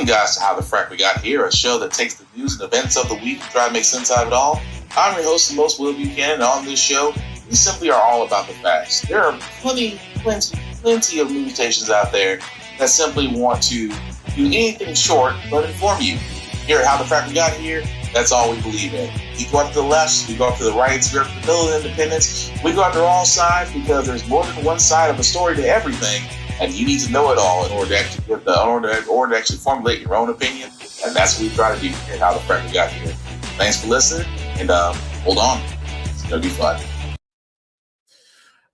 Welcome, guys, to How the Frack We Got Here, a show that takes the news and events of the week and try to make sense out of it all. I'm your host, the most Will Buchanan, and on this show, we simply are all about the facts. There are plenty of news stations out there that simply want to do anything short but inform you. Here at How the Frack We Got Here, that's all we believe in. We go up to the left, we go up to the right, we go up to the middle of independence. We go after all sides because there's more than one side of a story to everything, and you need to know it all in order to actually formulate your own opinion. And that's what we try to do here at How the Frack We Got Here. Thanks for listening, and hold on, it's gonna be fun.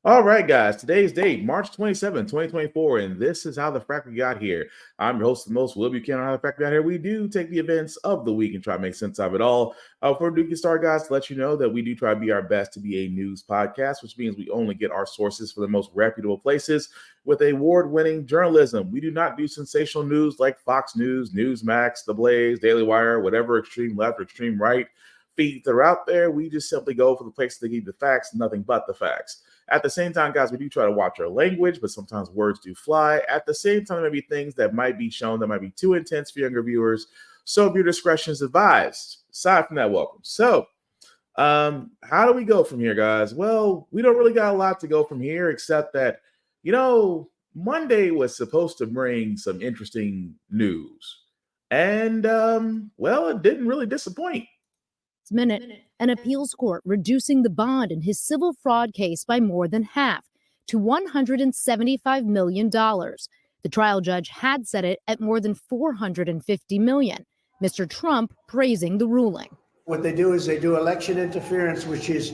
All right, guys, today's date, March 27, 2024, and this is How the Frack We Got Here. I'm your host, the most Will Buchanan. How the Frack We Got Here. We do take the events of the week and try to make sense of it all. Before we get started, guys, to let you know that we do try to be our best to be a news podcast, which means we only get our sources from the most reputable places with award-winning journalism. We do not do sensational news like Fox News, Newsmax, The Blaze, Daily Wire, whatever extreme left or extreme right feeds are out there. We just simply go for the places that give the facts, nothing but the facts. At the same time, guys, we do try to watch our language, but sometimes words do fly. At the same time, there may be things that might be shown that might be too intense for younger viewers. So your discretion is advised. Aside from that, welcome. So how do we go from here, guys? Well, we don't really got a lot to go from here, except that, Monday was supposed to bring some interesting news. And, it didn't really disappoint. Minute, an appeals court reducing the bond in his civil fraud case by more than half to $175 million. The trial judge had set it at more than $450 million. Mr. Trump praising the ruling. What they do is they do election interference, which is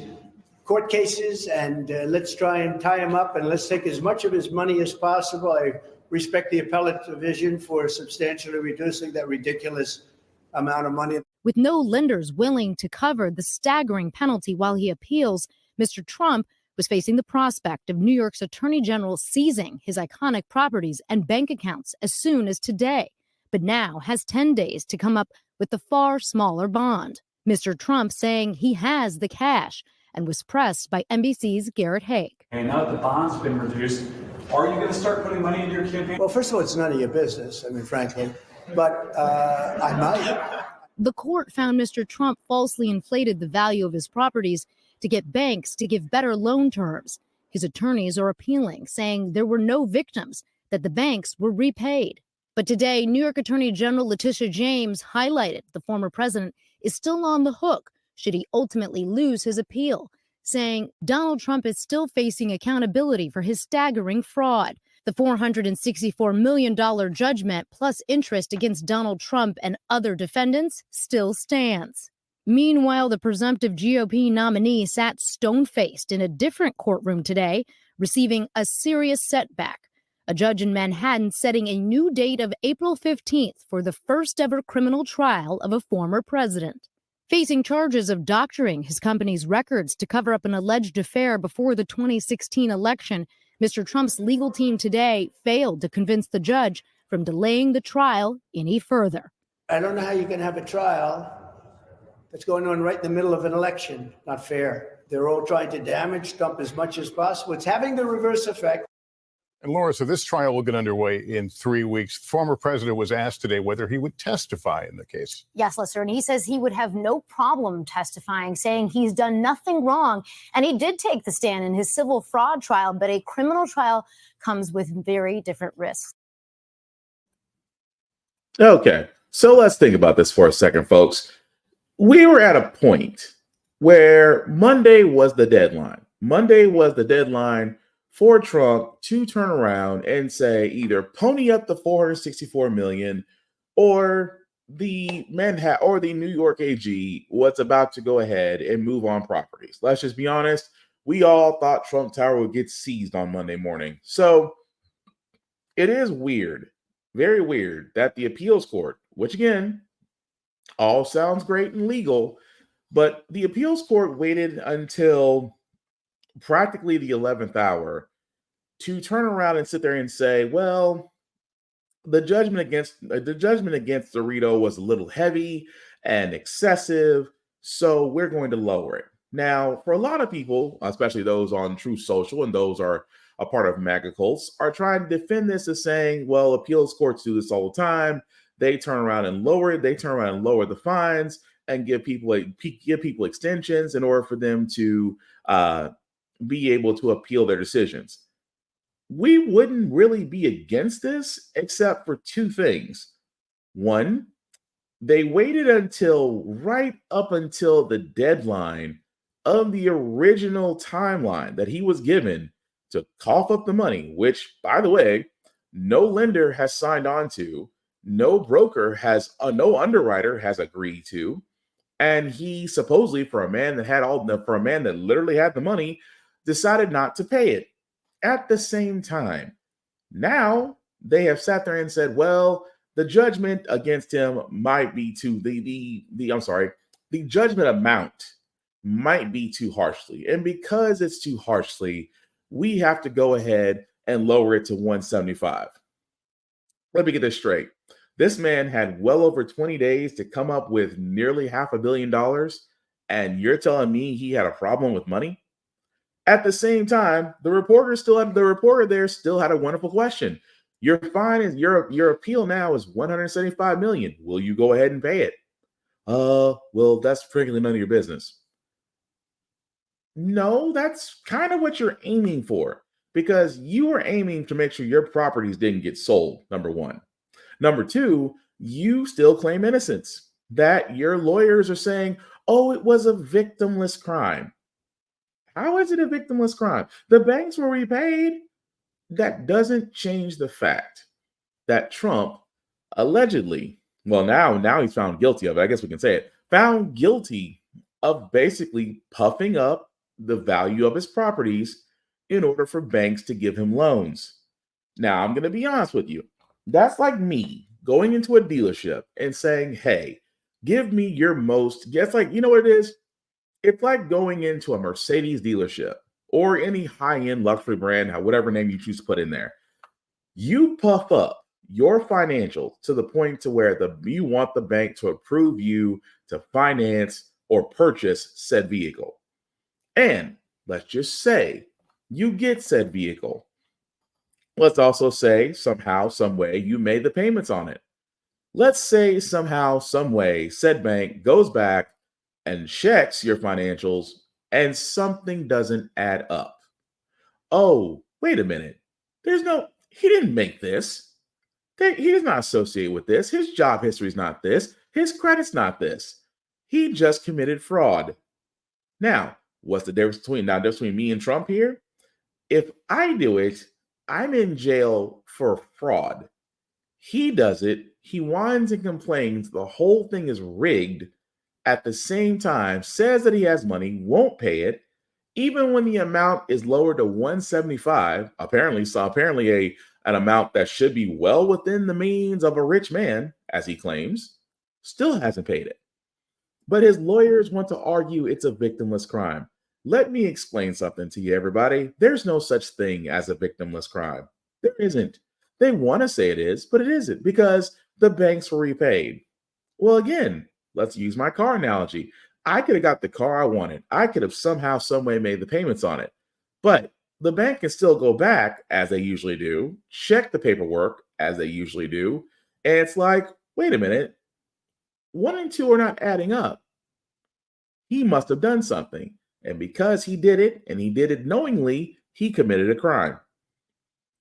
court cases, and let's try and tie him up and let's take as much of his money as possible. I respect the appellate division for substantially reducing that ridiculous amount of money. With no lenders willing to cover the staggering penalty while he appeals, Mr. Trump was facing the prospect of New York's Attorney General seizing his iconic properties and bank accounts as soon as today, but now has 10 days to come up with the far smaller bond. Mr. Trump saying he has the cash and was pressed by NBC's Garrett Haake. And now that the bond's been reduced, are you going to start putting money into your campaign? Well, first of all, it's none of your business, frankly, but I might. The court found Mr. Trump falsely inflated the value of his properties to get banks to give better loan terms. His attorneys are appealing, saying there were no victims, that the banks were repaid. But today, New York Attorney General Letitia James highlighted the former president is still on the hook should he ultimately lose his appeal, saying Donald Trump is still facing accountability for his staggering fraud. The $464 million judgment plus interest against Donald Trump and other defendants still stands. Meanwhile, the presumptive GOP nominee sat stone-faced in a different courtroom today, receiving a serious setback. A judge in Manhattan setting a new date of April 15th for the first-ever criminal trial of a former president. Facing charges of doctoring his company's records to cover up an alleged affair before the 2016 election, Mr. Trump's legal team today failed to convince the judge from delaying the trial any further. I don't know how you can have a trial that's going on right in the middle of an election. Not fair. They're all trying to damage Trump as much as possible. It's having the reverse effect. And Laura, so this trial will get underway in 3 weeks. The former president was asked today whether he would testify in the case. Yes, Lester, and he says he would have no problem testifying, saying he's done nothing wrong. And he did take the stand in his civil fraud trial, but a criminal trial comes with very different risks. Okay, so let's think about this for a second, folks. We were at a point where Monday was the deadline. Monday was the deadline for Trump to turn around and say either pony up the $464 million or the New York AG was about to go ahead and move on properties. Let's just be honest. We all thought Trump Tower would get seized on Monday morning. So it is weird, very weird, that the appeals court, which again, all sounds great and legal, but the appeals court waited until practically the 11th hour to turn around and sit there and say, well, the judgment against Dorito was a little heavy and excessive, so we're going to lower it. Now, for a lot of people, especially those on Truth Social and those are a part of MAGA cults, are trying to defend this as saying, well, appeals courts do this all the time. they turn around and lower it. They turn around and lower the fines and give people extensions in order for them to be able to appeal their decisions. We wouldn't really be against this except for two things. One, they waited until right up until the deadline of the original timeline that he was given to cough up the money, which, by the way, no lender has signed on to, no broker has, no underwriter has agreed to, and he supposedly, for a man that literally had the money, decided not to pay it. At the same time, now they have sat there and said, well, the judgment against him might be too the judgment amount might be too harshly. And because it's too harshly, we have to go ahead and lower it to 175. Let me get this straight. This man had well over 20 days to come up with nearly $500 million, and you're telling me he had a problem with money? At the same time, the reporter there still had a wonderful question. Your fine is your appeal now is $175 million. Will you go ahead and pay it? Well, that's frankly none of your business. No, that's kind of what you're aiming for, because you were aiming to make sure your properties didn't get sold, number one. Number two, you still claim innocence, that your lawyers are saying, oh, it was a victimless crime. How is it a victimless crime? The banks were repaid. That doesn't change the fact that Trump allegedly, well, now he's found guilty of it. I guess we can say it, found guilty of basically puffing up the value of his properties in order for banks to give him loans. Now, I'm going to be honest with you. That's like me going into a dealership and saying, hey, give me your most, guess like, you know what it is? It's like going into a Mercedes dealership or any high-end luxury brand, whatever name you choose to put in there. You puff up your financials to the point to where you want the bank to approve you to finance or purchase said vehicle. And let's just say you get said vehicle. Let's also say somehow, some way you made the payments on it. Let's say somehow, some way said bank goes back and checks your financials and something doesn't add up. Oh, wait a minute. He didn't make this. He's not associated with this. His job history is not this. His credit's not this. He just committed fraud. Now, what's the difference between me and Trump here? If I do it, I'm in jail for fraud. He does it. He whines and complains the whole thing is rigged. At the same time, says that he has money, won't pay it, even when the amount is lowered to 175, apparently an amount that should be well within the means of a rich man, as he claims, still hasn't paid it. But his lawyers want to argue it's a victimless crime. Let me explain something to you, everybody. There's no such thing as a victimless crime. There isn't. They want to say it is, but it isn't, because the banks were repaid. Well, again, let's use my car analogy. I could have got the car I wanted. I could have somehow, some way made the payments on it. But the bank can still go back, as they usually do, check the paperwork, as they usually do, and it's like, wait a minute, 1 and 2 are not adding up. He must have done something. And because he did it, and he did it knowingly, he committed a crime.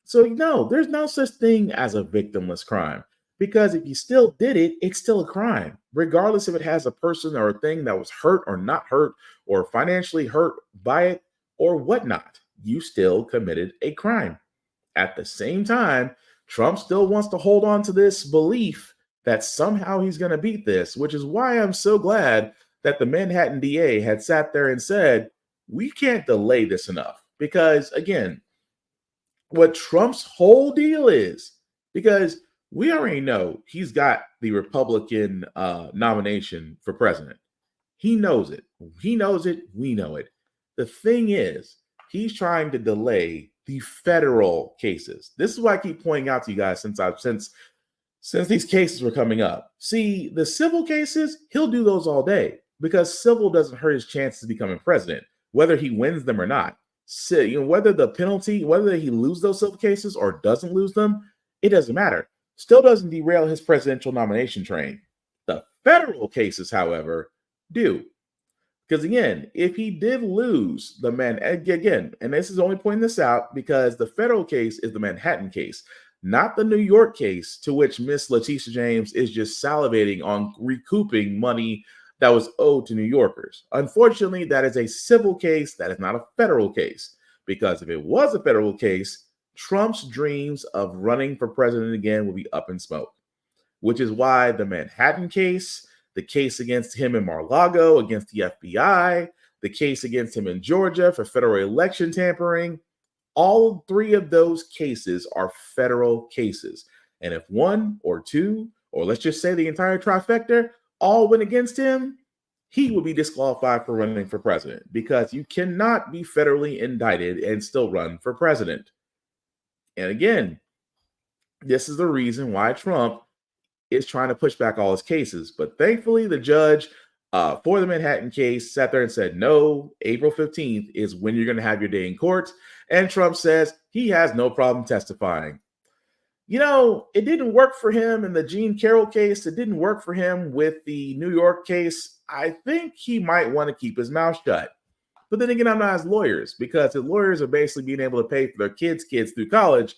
So no, there's no such thing as a victimless crime. Because if you still did it, it's still a crime, regardless if it has a person or a thing that was hurt or not hurt or financially hurt by it or whatnot. You still committed a crime. At the same time, Trump still wants to hold on to this belief that somehow he's going to beat this, which is why I'm so glad that the Manhattan DA had sat there and said, we can't delay this enough. Because again, what Trump's whole deal is, because we already know he's got the Republican nomination for president. He knows it. He knows it. We know it. The thing is, he's trying to delay the federal cases. This is why I keep pointing out to you guys since these cases were coming up. See, the civil cases, he'll do those all day because civil doesn't hurt his chances of becoming president, whether he wins them or not. So, whether he loses those civil cases or doesn't lose them, it doesn't matter. still doesn't derail his presidential nomination train. The federal cases, however, do. Because again, if he did lose the again, and this is only pointing this out because the federal case is the Manhattan case, not the New York case, to which Miss Letitia James is just salivating on recouping money that was owed to New Yorkers. Unfortunately, that is a civil case. That is not a federal case. Because if it was a federal case, Trump's dreams of running for president again will be up in smoke, which is why the Manhattan case, the case against him in Mar-a-Lago, against the FBI, the case against him in Georgia for federal election tampering, all three of those cases are federal cases. And if one or two, or let's just say the entire trifecta, all went against him, he would be disqualified for running for president because you cannot be federally indicted and still run for president. And again, this is the reason why Trump is trying to push back all his cases. But thankfully, the judge for the Manhattan case sat there and said, no, April 15th is when you're going to have your day in court. And Trump says he has no problem testifying. You know, it didn't work for him in the Jean Carroll case. It didn't work for him with the New York case. I think he might want to keep his mouth shut. But then again, I'm not his lawyers because his lawyers are basically being able to pay for their kids through college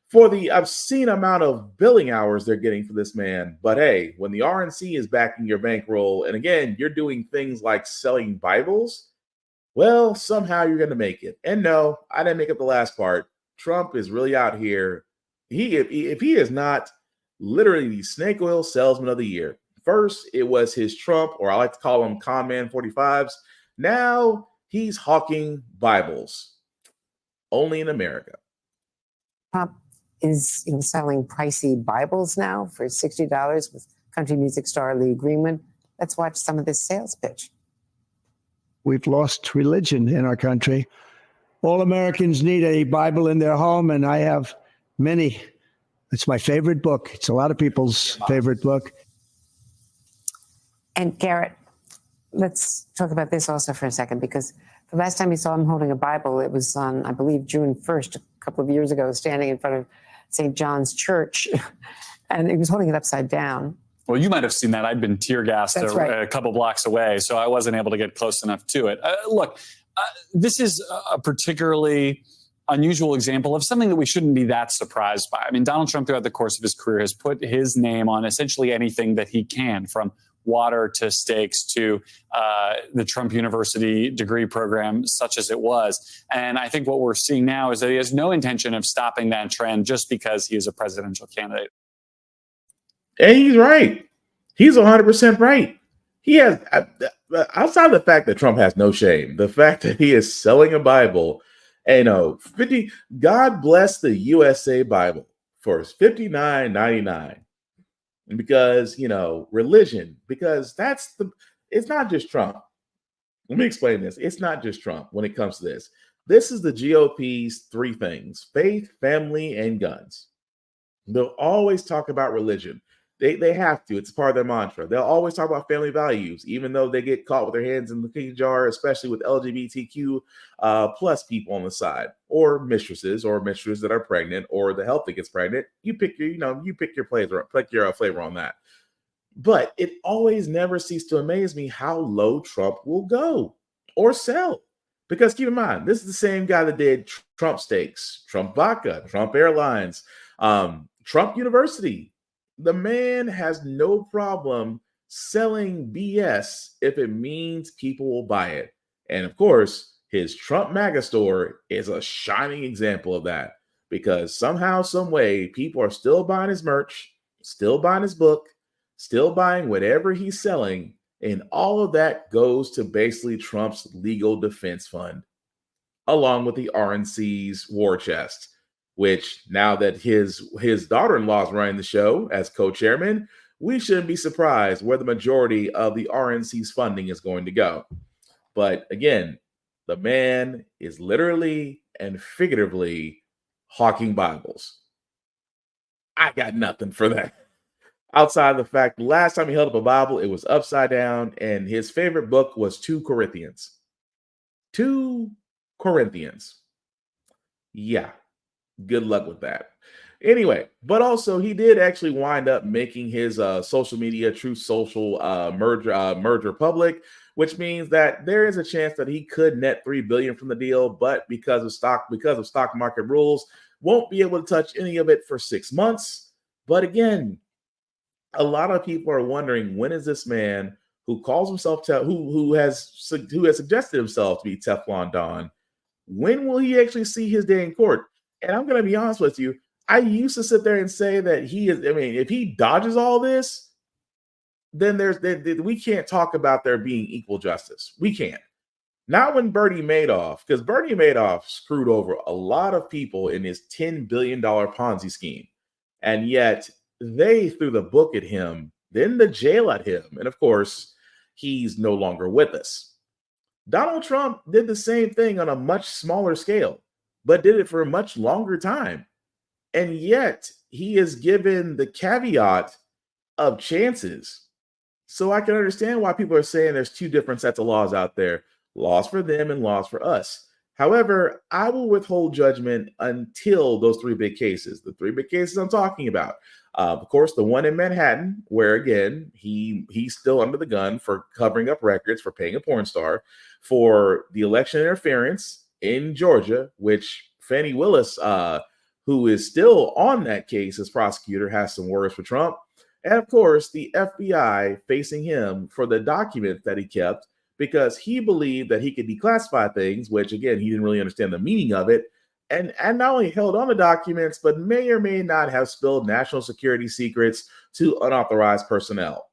for the obscene amount of billing hours they're getting for this man. But hey, when the RNC is backing your bankroll, and again, you're doing things like selling Bibles, well, somehow you're going to make it. And no, I didn't make up the last part. Trump is really out here. If he is not literally the snake oil salesman of the year, first it was his Trump, or I like to call him Con Man 45s. Now he's hawking Bibles, only in America. Trump is selling pricey Bibles now for $60 with country music star Lee Greenwood. Let's watch some of this sales pitch. We've lost religion in our country. All Americans need a Bible in their home, and I have many. It's my favorite book. It's a lot of people's favorite book. And Garrett, let's talk about this also for a second, because the last time you saw him holding a Bible, it was on, I believe, June 1st, a couple of years ago, standing in front of St. John's Church, and he was holding it upside down. Well, you might have seen that. I'd been tear gassed a couple blocks away, so I wasn't able to get close enough to it. Look, this is a particularly unusual example of something that we shouldn't be that surprised by. I mean, Donald Trump throughout the course of his career has put his name on essentially anything that he can, from water to steaks to the Trump University degree program, such as it was. And I think what we're seeing now is that he has no intention of stopping that trend just because he is a presidential candidate. And he's right. He's 100% right. He has, outside of the fact that Trump has no shame, the fact that he is selling a Bible, God bless the USA Bible for $59.99. Because, religion, because it's not just Trump. Let me explain this. It's not just Trump when it comes to this. This is the GOP's three things: faith, family, and guns. They'll always talk about religion. They have to. It's part of their mantra. They'll always talk about family values, even though they get caught with their hands in the cookie jar, especially with LGBTQ plus people on the side, or mistresses that are pregnant, or the help that gets pregnant. You pick your flavor on that. But it always never ceases to amaze me how low Trump will go or sell. Because keep in mind, this is the same guy that did Trump Steaks, Trump Vodka, Trump Airlines, Trump University. The man has no problem selling BS if it means people will buy it. And of course, his Trump MAGA store is a shining example of that, because somehow, some way, people are still buying his merch, still buying his book, still buying whatever he's selling. And all of that goes to basically Trump's legal defense fund, along with the RNC's war chest, which now that his daughter-in-law is running the show as co-chairman, we shouldn't be surprised where the majority of the RNC's funding is going to go. But again, the man is literally and figuratively hawking Bibles. I got nothing for that. Outside of the fact, the last time he held up a Bible, it was upside down, and his favorite book was 2 Corinthians. 2 Corinthians. Yeah. Good luck with that. Anyway, but also he did actually wind up making his social media Truth Social merger public, which means that there is a chance that he could net $3 billion from the deal, but because of stock market rules, won't be able to touch any of it for 6 months. But again, a lot of people are wondering, when is this man who calls himself who has suggested himself to be Teflon Don, when will he actually see his day in court? And I'm going to be honest with you, I used to sit there and say that if he dodges all this, then we can't talk about there being equal justice. We can't. Not when Bernie Madoff, because Bernie Madoff screwed over a lot of people in his $10 billion Ponzi scheme. And yet they threw the book at him, then the jail at him. And of course, he's no longer with us. Donald Trump did the same thing on a much smaller scale, but did it for a much longer time. And yet he is given the caveat of chances. So I can understand why people are saying there's two different sets of laws out there, laws for them and laws for us. However, I will withhold judgment until those three big cases, the three big cases I'm talking about. Of course, the one in Manhattan, where again, he's still under the gun for covering up records, for paying a porn star, for the election interference in Georgia, which Fannie Willis, who is still on that case as prosecutor, has some words for Trump. And of course, the FBI facing him for the documents that he kept because he believed that he could declassify things, which again, he didn't really understand the meaning of it. And not only held on to documents, but may or may not have spilled national security secrets to unauthorized personnel.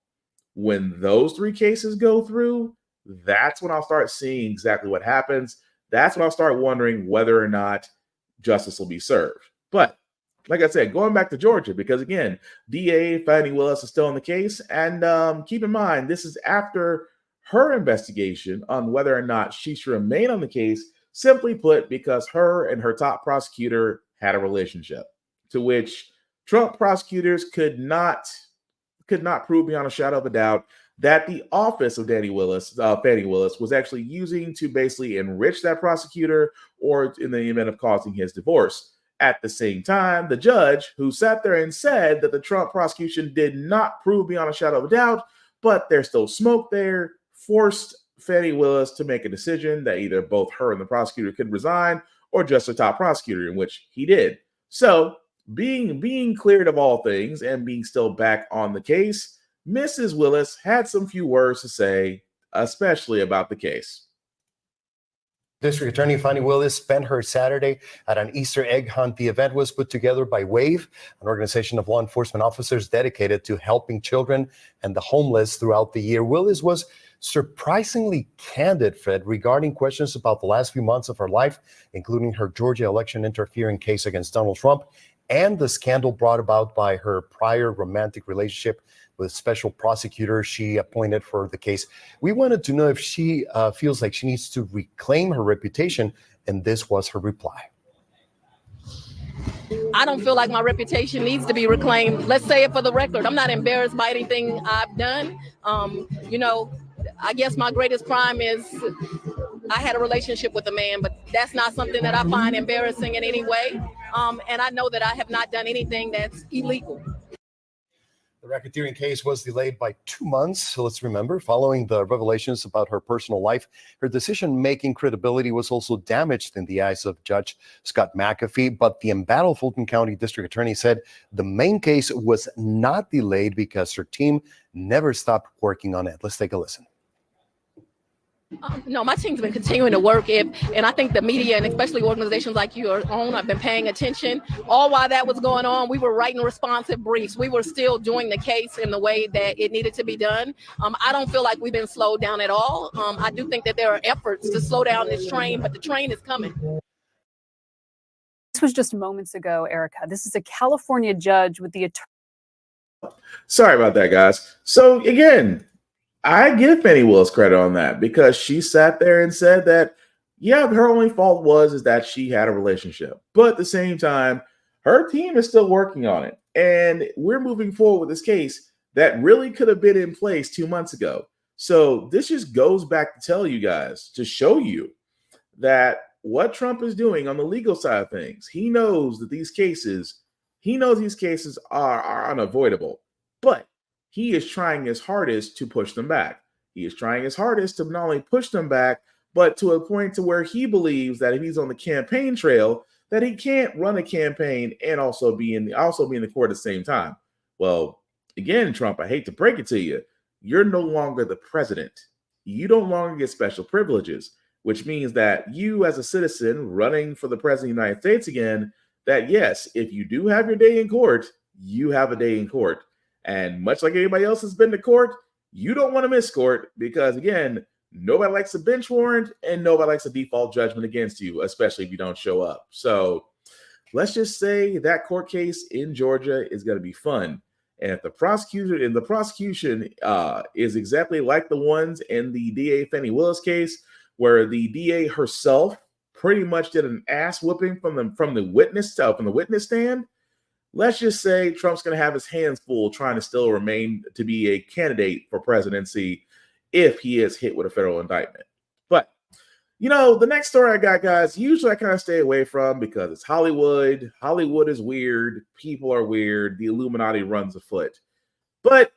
When those three cases go through, that's when I'll start seeing exactly what happens. That's when I'll start wondering whether or not justice will be served. But like I said, going back to Georgia, because again, DA Fannie Willis is still in the case. And keep in mind, this is after her investigation on whether or not she should remain on the case, simply put, because her and her top prosecutor had a relationship, to which Trump prosecutors could not prove beyond a shadow of a doubt that the office of Fannie Willis was actually using to basically enrich that prosecutor, or in the event of causing his divorce. At the same time, the judge who sat there and said that the Trump prosecution did not prove beyond a shadow of a doubt, but there's still smoke there, forced Fannie Willis to make a decision that either both her and the prosecutor could resign, or just the top prosecutor, in which he did. So being cleared of all things and being still back on the case, Mrs. Willis had some few words to say, especially about the case. District Attorney Fannie Willis spent her Saturday at an Easter egg hunt. The event was put together by WAVE, an organization of law enforcement officers dedicated to helping children and the homeless throughout the year. Willis was surprisingly candid, Fred, regarding questions about the last few months of her life, including her Georgia election interfering case against Donald Trump and the scandal brought about by her prior romantic relationship with special prosecutor she appointed for the case. We wanted to know if she feels like she needs to reclaim her reputation, and this was her reply. I don't feel like my reputation needs to be reclaimed. Let's say it for the record. I'm not embarrassed by anything I've done. I guess my greatest crime is I had a relationship with a man, but that's not something that I find embarrassing in any way. And I know that I have not done anything that's illegal. The racketeering case was delayed by 2 months. So let's remember, following the revelations about her personal life, her decision-making credibility was also damaged in the eyes of Judge Scott McAfee. But the embattled Fulton County District Attorney said the main case was not delayed because her team never stopped working on it. Let's take a listen. No, my team's been continuing to work, and I think the media, and especially organizations like your own, have been paying attention. All while that was going on, we were writing responsive briefs. We were still doing the case in the way that it needed to be done. I don't feel like we've been slowed down at all. I do think that there are efforts to slow down this train, but the train is coming. This was just moments ago, Erica. This is a California judge with the attorney. Sorry about that, guys. So again, I give Fannie Willis credit on that, because she sat there and said that, yeah, her only fault is that she had a relationship. But at the same time, her team is still working on it. And we're moving forward with this case that really could have been in place 2 months ago. So this just goes back to tell you guys, to show you that what Trump is doing on the legal side of things, he knows that these cases He knows these cases are unavoidable, but he is trying his hardest to push them back. He is trying his hardest to not only push them back, but to a point to where he believes that if he's on the campaign trail, that he can't run a campaign and also be in the court at the same time. Well, again, Trump, I hate to break it to you, you're no longer the president. You no longer get special privileges, which means that you, as a citizen running for the president of the United States again, that yes, if you do have your day in court, you have a day in court. And much like anybody else has been to court, you don't want to miss court because, again, nobody likes a bench warrant and nobody likes a default judgment against you, especially if you don't show up. So let's just say that court case in Georgia is going to be fun. And if the prosecution is exactly like the ones in the DA Fani Willis case, where the DA herself pretty much did an ass whooping from the witness stand, let's just say Trump's going to have his hands full trying to still remain to be a candidate for presidency if he is hit with a federal indictment. But, the next story I got, guys, usually I kind of stay away from because it's Hollywood. Hollywood is weird. People are weird. The Illuminati runs afoot. But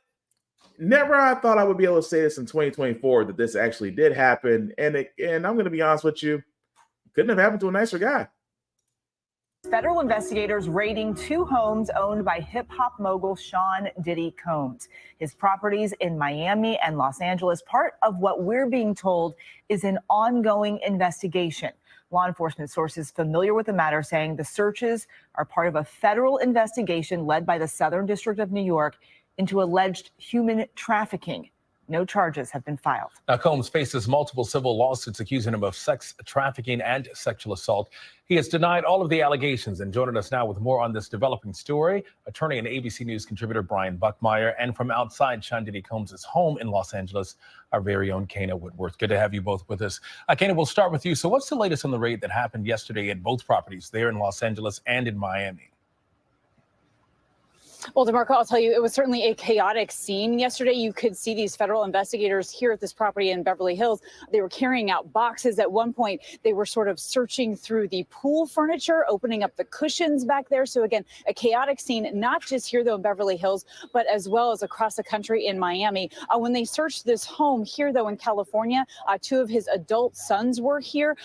never I thought I would be able to say this in 2024 that this actually did happen. And I'm going to be honest with you, couldn't have happened to a nicer guy. Federal investigators raiding 2 homes owned by hip-hop mogul Sean Diddy Combs. His properties in Miami and Los Angeles, part of what we're being told is an ongoing investigation. Law enforcement sources familiar with the matter saying the searches are part of a federal investigation led by the Southern District of New York into alleged human trafficking. No charges have been filed. Now, Combs faces multiple civil lawsuits accusing him of sex trafficking and sexual assault. He has denied all of the allegations. And joining us now with more on this developing story, attorney and ABC News contributor Brian Buckmeyer, and from outside Sean Diddy Combs' home in Los Angeles, our very own Kana Whitworth. Good to have you both with us. Kana, we'll start with you. So what's the latest on the raid that happened yesterday at both properties there in Los Angeles and in Miami? Well, DeMarco, I'll tell you, it was certainly a chaotic scene yesterday. You could see these federal investigators here at this property in Beverly Hills. They were carrying out boxes. At one point, they were sort of searching through the pool furniture, opening up the cushions back there. So again, a chaotic scene, not just here, though, in Beverly Hills, but as well as across the country in Miami. When they searched this home here, though, in California, 2 of his adult sons were here.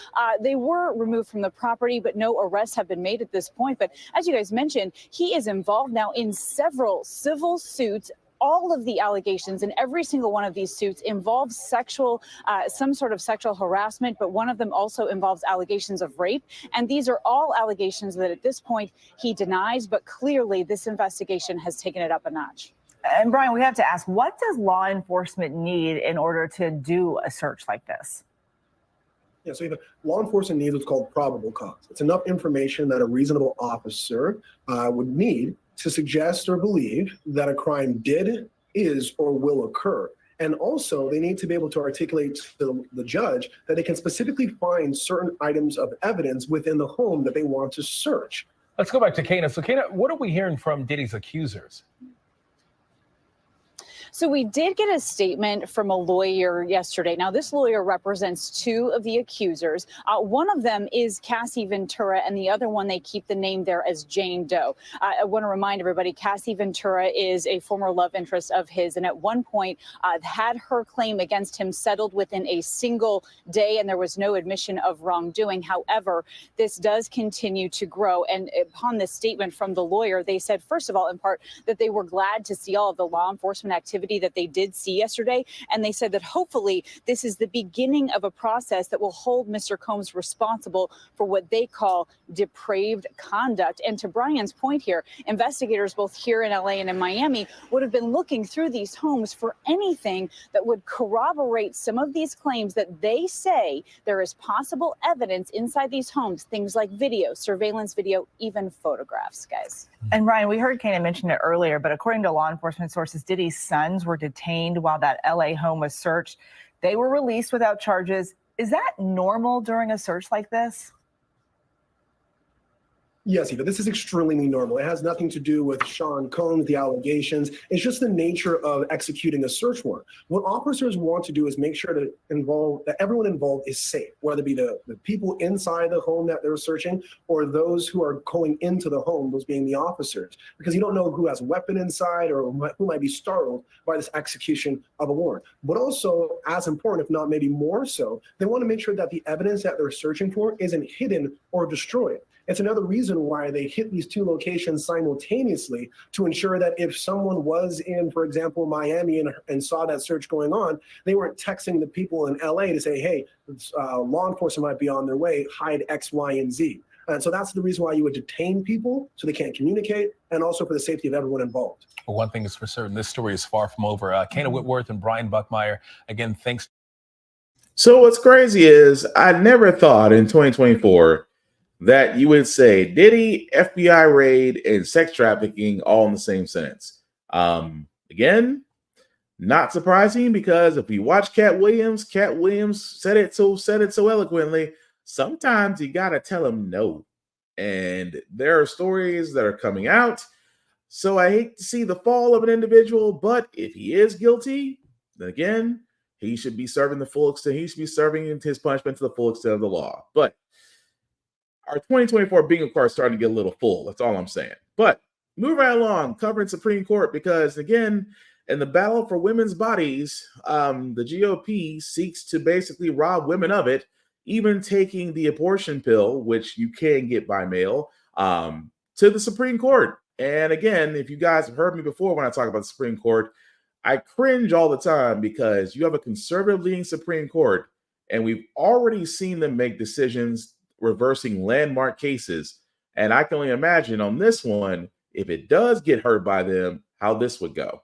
They were removed from the property, but no arrests have been made at this point. But as you guys mentioned, he is involved now in several civil suits. All of the allegations in every single one of these suits involves some sort of sexual harassment, but one of them also involves allegations of rape. And these are all allegations that at this point he denies, but clearly this investigation has taken it up a notch. And Brian, we have to ask, what does law enforcement need in order to do a search like this? Yeah, so law enforcement needs what's called probable cause. It's enough information that a reasonable officer would need to suggest or believe that a crime did, is, or will occur. And also, they need to be able to articulate to the judge that they can specifically find certain items of evidence within the home that they want to search. Let's go back to Kana. So, Kana, what are we hearing from Diddy's accusers? So we did get a statement from a lawyer yesterday. Now, this lawyer represents 2 of the accusers. One of them is Cassie Ventura, and the other one, they keep the name there as Jane Doe. I want to remind everybody, Cassie Ventura is a former love interest of his, and at one point had her claim against him settled within a single day, and there was no admission of wrongdoing. However, this does continue to grow. And upon this statement from the lawyer, they said, first of all, in part, that they were glad to see all of the law enforcement activity that they did see yesterday. And they said that hopefully this is the beginning of a process that will hold Mr. Combs responsible for what they call depraved conduct. And to Brian's point here, investigators both here in LA and in Miami would have been looking through these homes for anything that would corroborate some of these claims that they say there is possible evidence inside these homes, things like video, surveillance video, even photographs, guys. And Ryan, we heard Kana mention it earlier, but according to law enforcement sources, Diddy's sons were detained while that LA home was searched. They were released without charges. Is that normal during a search like this? Yes, Eva, this is extremely normal. It has nothing to do with Sean Combs, the allegations. It's just the nature of executing a search warrant. What officers want to do is make sure that everyone involved is safe, whether it be the people inside the home that they're searching or those who are going into the home, those being the officers, because you don't know who has a weapon inside or who might be startled by this execution of a warrant. But also, as important, if not maybe more so, they want to make sure that the evidence that they're searching for isn't hidden or destroyed. It's another reason why they hit these two locations simultaneously to ensure that if someone was in, for example, Miami and saw that search going on, they weren't texting the people in LA to say, hey, law enforcement might be on their way, hide X, Y, and Z. And so that's the reason why you would detain people so they can't communicate, and also for the safety of everyone involved. Well, one thing is for certain, this story is far from over. Kana Whitworth and Brian Buckmeyer, again, thanks. So what's crazy is I never thought in 2024 that you would say Diddy, FBI raid, and sex trafficking all in the same sentence. Again, not surprising, because if you watch Cat Williams said it so eloquently. Sometimes you gotta tell him no, and there are stories that are coming out. So I hate to see the fall of an individual, but if he is guilty, then again, he should be serving the full extent. He should be serving his punishment to the full extent of the law. But our 2024 bingo card is starting to get a little full. That's all I'm saying. But move right along, covering Supreme Court, because again, in the battle for women's bodies, the GOP seeks to basically rob women of it, even taking the abortion pill, which you can get by mail, to the Supreme Court. And again, if you guys have heard me before when I talk about the Supreme Court, I cringe all the time because you have a conservative-leaning Supreme Court, and we've already seen them make decisions reversing landmark cases. And I can only imagine on this one, if it does get heard by them, how this would go.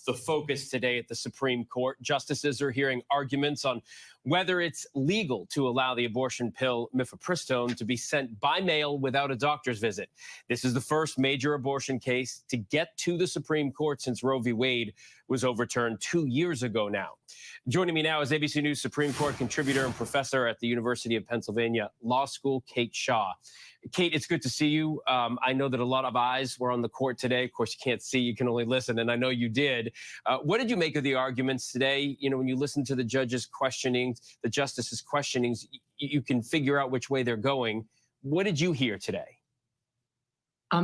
The focus today at the Supreme Court. Justices are hearing arguments on whether it's legal to allow the abortion pill mifepristone to be sent by mail without a doctor's visit. This is the first major abortion case to get to the Supreme Court since Roe v. Wade was overturned 2 years ago now. Joining me now is ABC News Supreme Court contributor and professor at the University of Pennsylvania Law School, Kate Shaw. Kate, it's good to see you. I know that a lot of eyes were on the court today. Of course, you can't see, you can only listen, and I know you did. What did you make of the arguments today? You know, when you listen to the judges' questioning, the justices' questionings, you can figure out which way they're going. What did you hear today?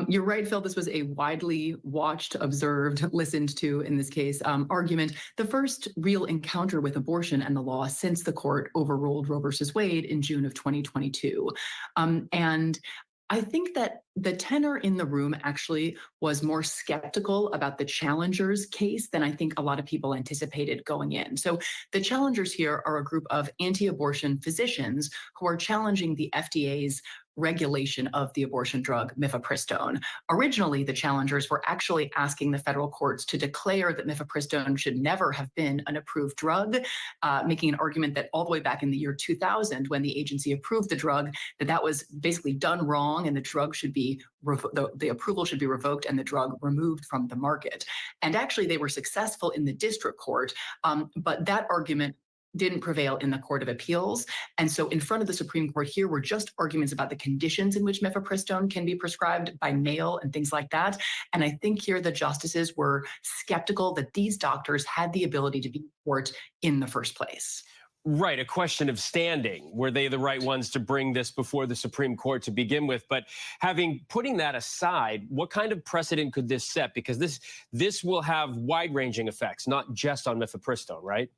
You're right, Phil. This was a widely watched, observed, listened to, in this case, argument. The first real encounter with abortion and the law since the court overruled Roe versus Wade in June of 2022. And I think that the tenor in the room actually was more skeptical about the challengers' case than I think a lot of people anticipated going in. So the challengers here are a group of anti-abortion physicians who are challenging the FDA's regulation of the abortion drug mifepristone. Originally, the challengers were actually asking the federal courts to declare that mifepristone should never have been an approved drug, making an argument that all the way back in the year 2000, when the agency approved the drug, that was basically done wrong and the drug should be, the approval should be revoked and the drug removed from the market. And actually, they were successful in the district court, but that argument didn't prevail in the Court of Appeals. And so in front of the Supreme Court here were just arguments about the conditions in which mifepristone can be prescribed by mail and things like that. And I think here the justices were skeptical that these doctors had the ability to be in court in the first place. Right, a question of standing. Were they the right ones to bring this before the Supreme Court to begin with? But putting that aside, what kind of precedent could this set? Because this will have wide-ranging effects, not just on mifepristone, right?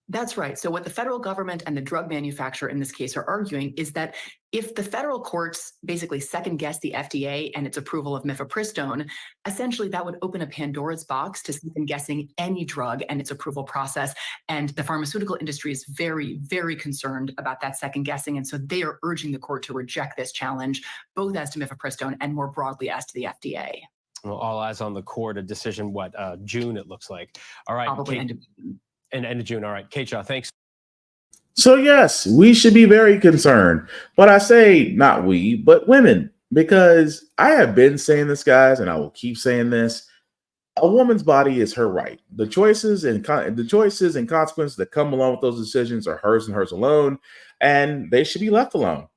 That's right. So what the federal government and the drug manufacturer in this case are arguing is that if the federal courts basically second guess the FDA and its approval of mifepristone, essentially that would open a Pandora's box to second guessing any drug and its approval process. And the pharmaceutical industry is very, very concerned about that second guessing. And so they are urging the court to reject this challenge, both as to mifepristone and more broadly as to the FDA. Well, all eyes on the court, a decision, June it looks like. All right. Probably end of June. End of June. All right. Kate Shaw, thanks. So yes, we should be very concerned. But I say not we, but women, because I have been saying this, guys, and I will keep saying this. A woman's body is her right. The choices and consequences that come along with those decisions are hers and hers alone, and they should be left alone.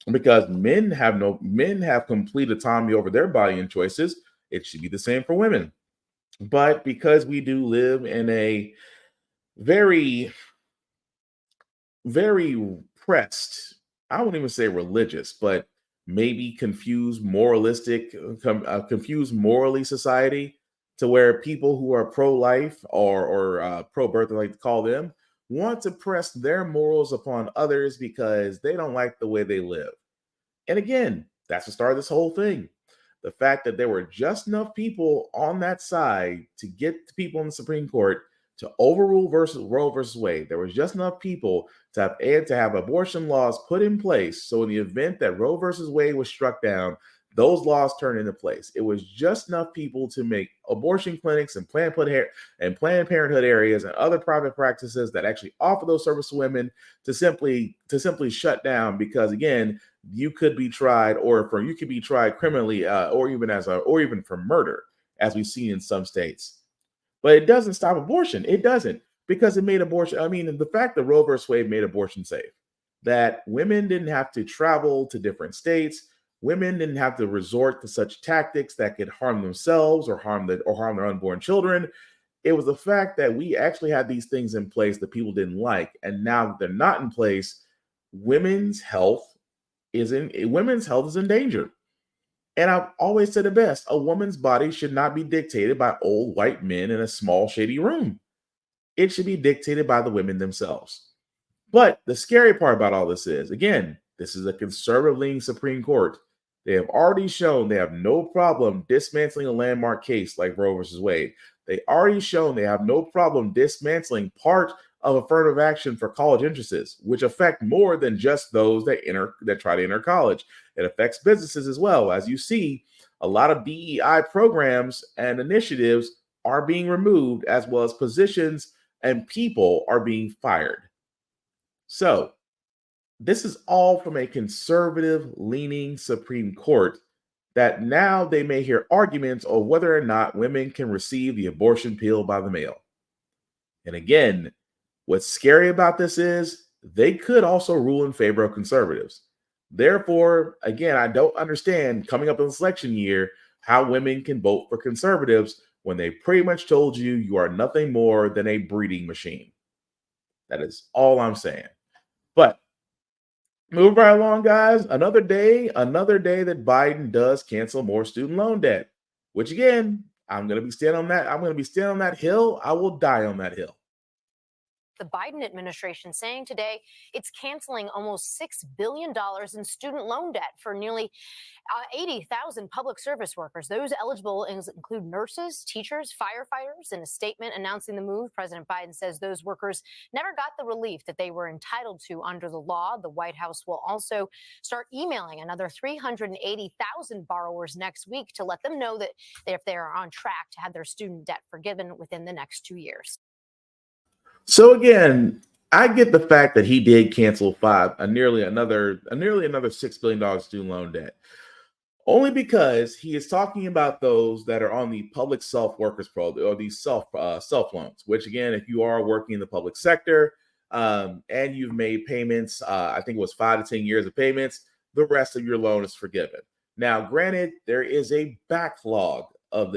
because men have complete autonomy over their body and choices. It should be the same for women. But because we do live in a very, very pressed, I wouldn't even say religious, but maybe confused confused morally society, to where people who are pro-life or pro-birth, I like to call them, want to press their morals upon others because they don't like the way they live. And again, that's the start of this whole thing. The fact that there were just enough people on that side to get the people in the Supreme Court to overrule Roe versus Wade. There was just enough people to have abortion laws put in place. So in the event that Roe versus Wade was struck down, those laws turned into place. It was just enough people to make abortion clinics and Planned Parenthood areas and other private practices that actually offer those services to women to simply shut down, because again, you could be tried, or you could be tried criminally, or even for murder, as we've seen in some states. But it doesn't stop abortion. It doesn't, because it made abortion. I mean, the fact that Roe versus Wade made abortion safe, that women didn't have to travel to different states, women didn't have to resort to such tactics that could harm themselves or harm their unborn children. It was the fact that we actually had these things in place that people didn't like, and now that they're not in place, women's health is in danger. And I've always said it best: a woman's body should not be dictated by old white men in a small, shady room. It should be dictated by the women themselves. But the scary part about all this is, again, this is a conservative-leaning Supreme Court. They have already shown they have no problem dismantling a landmark case like Roe versus Wade. They already shown they have no problem dismantling part of affirmative action for college entrances, which affect more than just those that try to enter college. It affects businesses as well. As you see, a lot of DEI programs and initiatives are being removed, as well as positions and people are being fired. So this is all from a conservative-leaning Supreme Court, that now they may hear arguments of whether or not women can receive the abortion pill by the mail. And again, what's scary about this is they could also rule in favor of conservatives. Therefore, again, I don't understand, coming up in the election year, how women can vote for conservatives when they pretty much told you you are nothing more than a breeding machine. That is all I'm saying. But move right along, guys. Another day that Biden does cancel more student loan debt, which again, I'm going to be standing on that. I'm going to be standing on that hill. I will die on that hill. The Biden administration saying today it's canceling almost $6 billion in student loan debt for nearly 80,000 public service workers. Those eligible include nurses, teachers, firefighters. In a statement announcing the move, President Biden says those workers never got the relief that they were entitled to under the law. The White House will also start emailing another 380,000 borrowers next week to let them know that if they are on track to have their student debt forgiven within the next 2 years. So again, I get the fact that he did cancel nearly another $6 billion student loan debt, only because he is talking about those that are on the public self-workers program, or these self loans. Which again, if you are working in the public sector and you've made payments, I think it was 5 to 10 years of payments, the rest of your loan is forgiven. Now, granted, there is a backlog of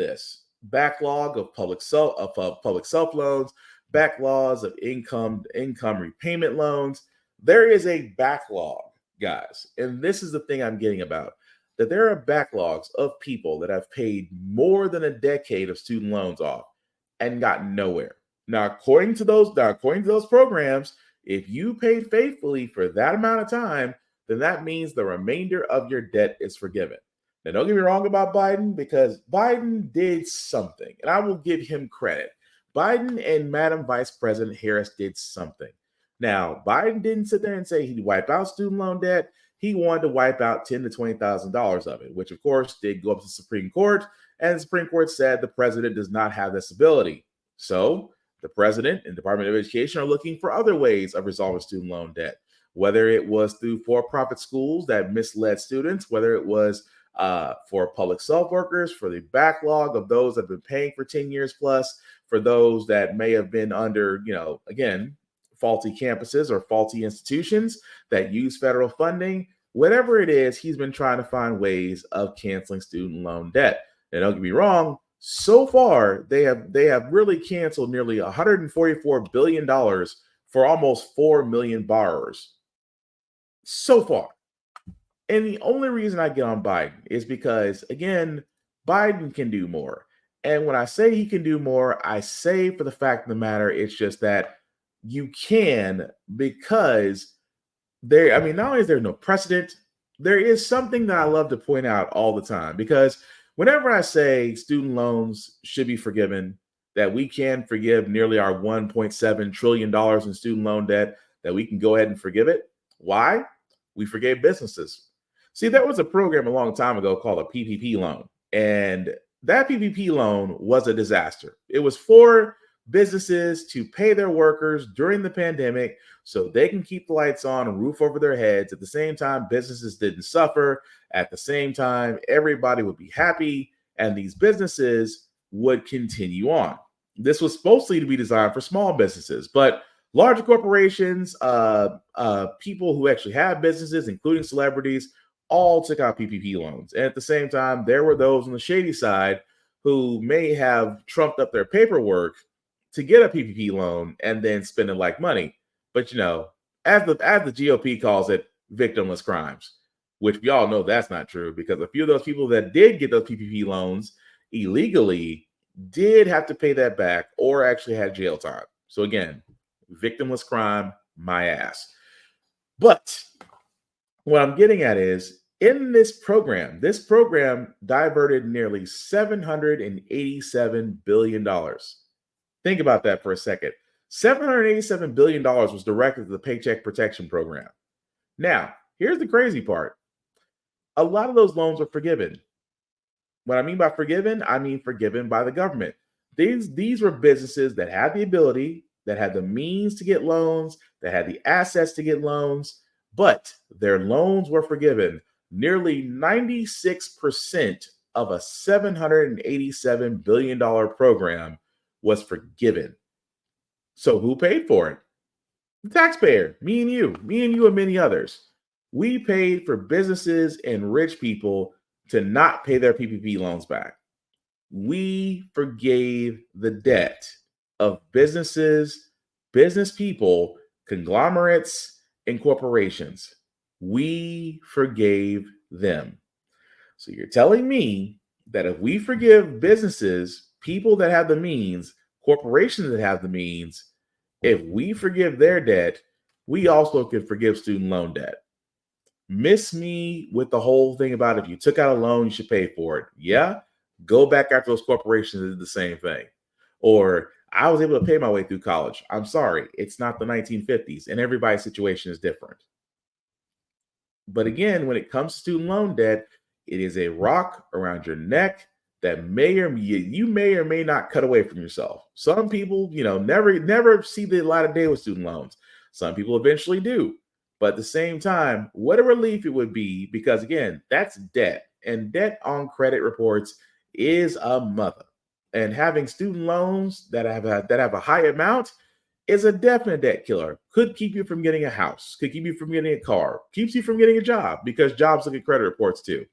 public self loans, backlogs of income repayment loans. There is a backlog, guys. And this is the thing I'm getting about, that there are backlogs of people that have paid more than a decade of student loans off and got nowhere. Now, according to those programs, if you paid faithfully for that amount of time, then that means the remainder of your debt is forgiven. Now, don't get me wrong about Biden, because Biden did something, and I will give him credit. Biden and Madam Vice President Harris did something. Now, Biden didn't sit there and say he'd wipe out student loan debt. He wanted to wipe out $10,000 to $20,000 of it, which of course did go up to the Supreme Court. And the Supreme Court said the president does not have this ability. So the president and Department of Education are looking for other ways of resolving student loan debt, whether it was through for-profit schools that misled students, whether it was for public self-workers, for the backlog of those that have been paying for 10 years plus, for those that may have been under, again, faulty campuses or faulty institutions that use federal funding. whatever it is, he's been trying to find ways of canceling student loan debt. And don't get me wrong, so far they have really canceled nearly $144 billion for almost 4 million borrowers. So far. And the only reason I get on Biden is because, again, Biden can do more. And when I say he can do more, I say for the fact of the matter, it's just that you can, because not only is there no precedent, there is something that I love to point out all the time. Because whenever I say student loans should be forgiven, that we can forgive nearly our $1.7 trillion in student loan debt, that we can go ahead and forgive it. Why? We forgave businesses. See, there was a program a long time ago called a PPP loan, and that PPP loan was a disaster. It was for businesses to pay their workers during the pandemic so they can keep the lights on and roof over their heads. At the same time, businesses didn't suffer. At the same time, everybody would be happy, and these businesses would continue on. This was supposed to be designed for small businesses, but larger corporations, people who actually have businesses, including celebrities, all took out PPP loans. And at the same time, there were those on the shady side who may have trumped up their paperwork to get a PPP loan and then spend it like money. But, as the GOP calls it, victimless crimes, which we all know that's not true, because a few of those people that did get those PPP loans illegally did have to pay that back or actually had jail time. So again, victimless crime, my ass. But what I'm getting at is, in this program diverted nearly $787 billion. Think about that for a second. $787 billion was directed to the Paycheck Protection Program. Now, here's the crazy part. A lot of those loans were forgiven. What I mean by forgiven, I mean forgiven by the government. These were businesses that had the ability, that had the means to get loans, that had the assets to get loans, but their loans were forgiven. Nearly 96% of a $787 billion program was forgiven. So who paid for it? The taxpayer, me and you and many others. We paid for businesses and rich people to not pay their PPP loans back. We forgave the debt of businesses, business people, conglomerates, and corporations. We forgave them. So you're telling me that if we forgive businesses, people that have the means, corporations that have the means, if we forgive their debt, we also can forgive student loan debt. Miss me with the whole thing about if you took out a loan, you should pay for it. Yeah, go back after those corporations that did the same thing. Or I was able to pay my way through college. I'm sorry, it's not the 1950s, and everybody's situation is different. But again, when it comes to student loan debt, it is a rock around your neck that you may or may not cut away from yourself. Some people, never see the light of day with student loans. Some people eventually do. But at the same time, what a relief it would be, because again, that's debt, and debt on credit reports is a mother. And having student loans that have a high amount is a definite debt killer. Could keep you from getting a house, could keep you from getting a car, keeps you from getting a job, because jobs look at credit reports too.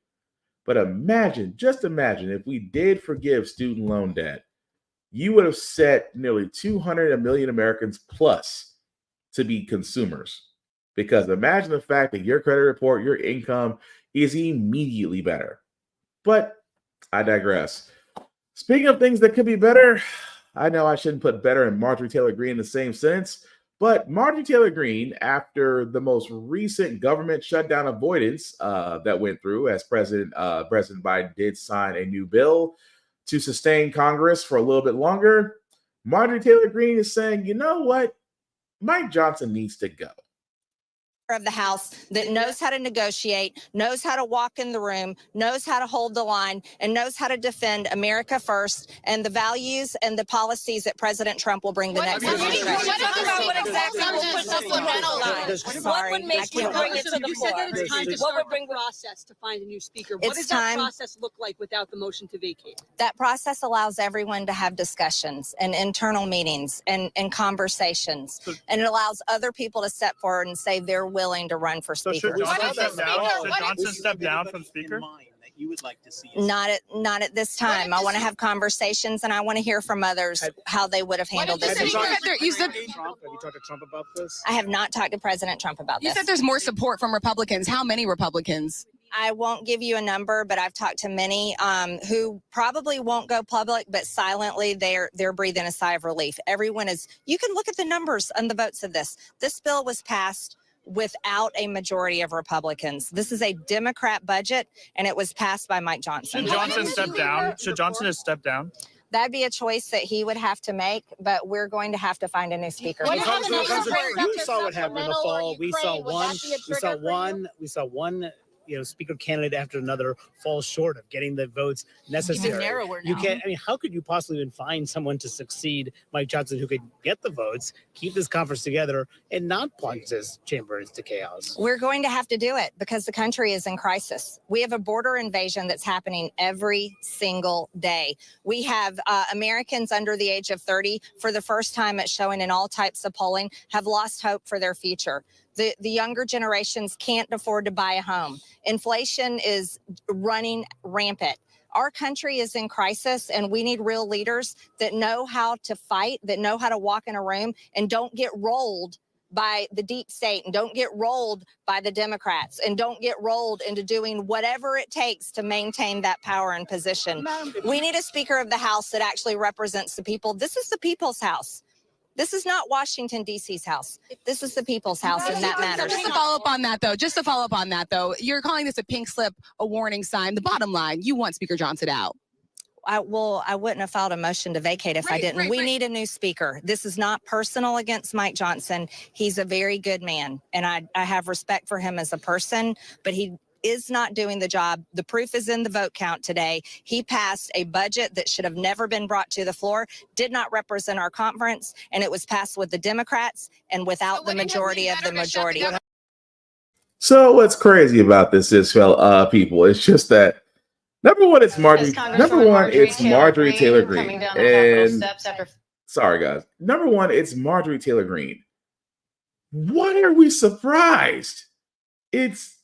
But just imagine if we did forgive student loan debt, you would have set nearly 200 million Americans plus to be consumers. Because imagine the fact that your credit report, your income is immediately better. But I digress. Speaking of things that could be better, I know I shouldn't put better and Marjorie Taylor Greene in the same sentence, but Marjorie Taylor Greene, after the most recent government shutdown avoidance that went through, as President Biden did sign a new bill to sustain Congress for a little bit longer, Marjorie Taylor Greene is saying, you know what? Mike Johnson needs to go. Of the House that knows how to negotiate, knows how to walk in the room, knows how to hold the line, and knows how to defend America first and the values and the policies that President Trump will bring the next administration. Talk about what exactly will push the supplemental line. Sorry, What would make you bring it to the floor? It's time to start the process to find a new speaker. What does that process look like without the motion to vacate? That process allows everyone to have discussions and internal meetings and conversations, and it allows other people to step forward and say they're willing willing to run for So speaker. should Johnson step down from speaker? You would like to see Not at this time. I want to have conversations, and I want to hear from others how they would have handled this. You said Trump. Have you talked to Trump about this? I have not talked to President Trump about you this. said there's more support from Republicans. How many Republicans? I won't give you a number, but I've talked to many who probably won't go public, but silently they're breathing a sigh of relief. Everyone is. You can look at the numbers and the votes of this. This bill was passed without a majority of Republicans. This is a Democrat budget, and it was passed by Mike Johnson. Should Johnson step down? Should Johnson have stepped down? That'd be a choice that he would have to make, but we're going to have to find a new speaker. You saw what happened in the fall. We saw one. Speaker candidate after another falls short of getting the votes necessary. Even narrower now. You can't. I mean, how could you possibly even find someone to succeed Mike Johnson who could get the votes, keep this conference together, and not plunge this chamber into chaos? We're going to have to do it because the country is in crisis. We have a border invasion that's happening every single day. We have Americans under the age of 30, for the first time it's showing in all types of polling, have lost hope for their future. The younger generations can't afford to buy a home. Inflation is running rampant. Our country is in crisis, and we need real leaders that know how to fight, that know how to walk in a room and don't get rolled by the deep state, and don't get rolled by the Democrats, and don't get rolled into doing whatever it takes to maintain that power and position. We need a Speaker of the House that actually represents the people. This is the people's house. This is not Washington, D.C.'s house. This is the people's house, and that matters. Just to follow up on that, though, you're calling this a pink slip, a warning sign. The bottom line, you want Speaker Johnson out. I wouldn't have filed a motion to vacate if I didn't. We need a new speaker. This is not personal against Mike Johnson. He's a very good man, and I have respect for him as a person, but he is not doing the job. The proof is in the vote count today. He passed a budget that should have never been brought to the floor, did not represent our conference, and it was passed with the Democrats and without the majority of the majority. So what's crazy about this is, people, it's just that number one, it's Marjorie Taylor Greene. And sorry, guys. Number one, it's Marjorie Taylor Greene. Why are we surprised? It's,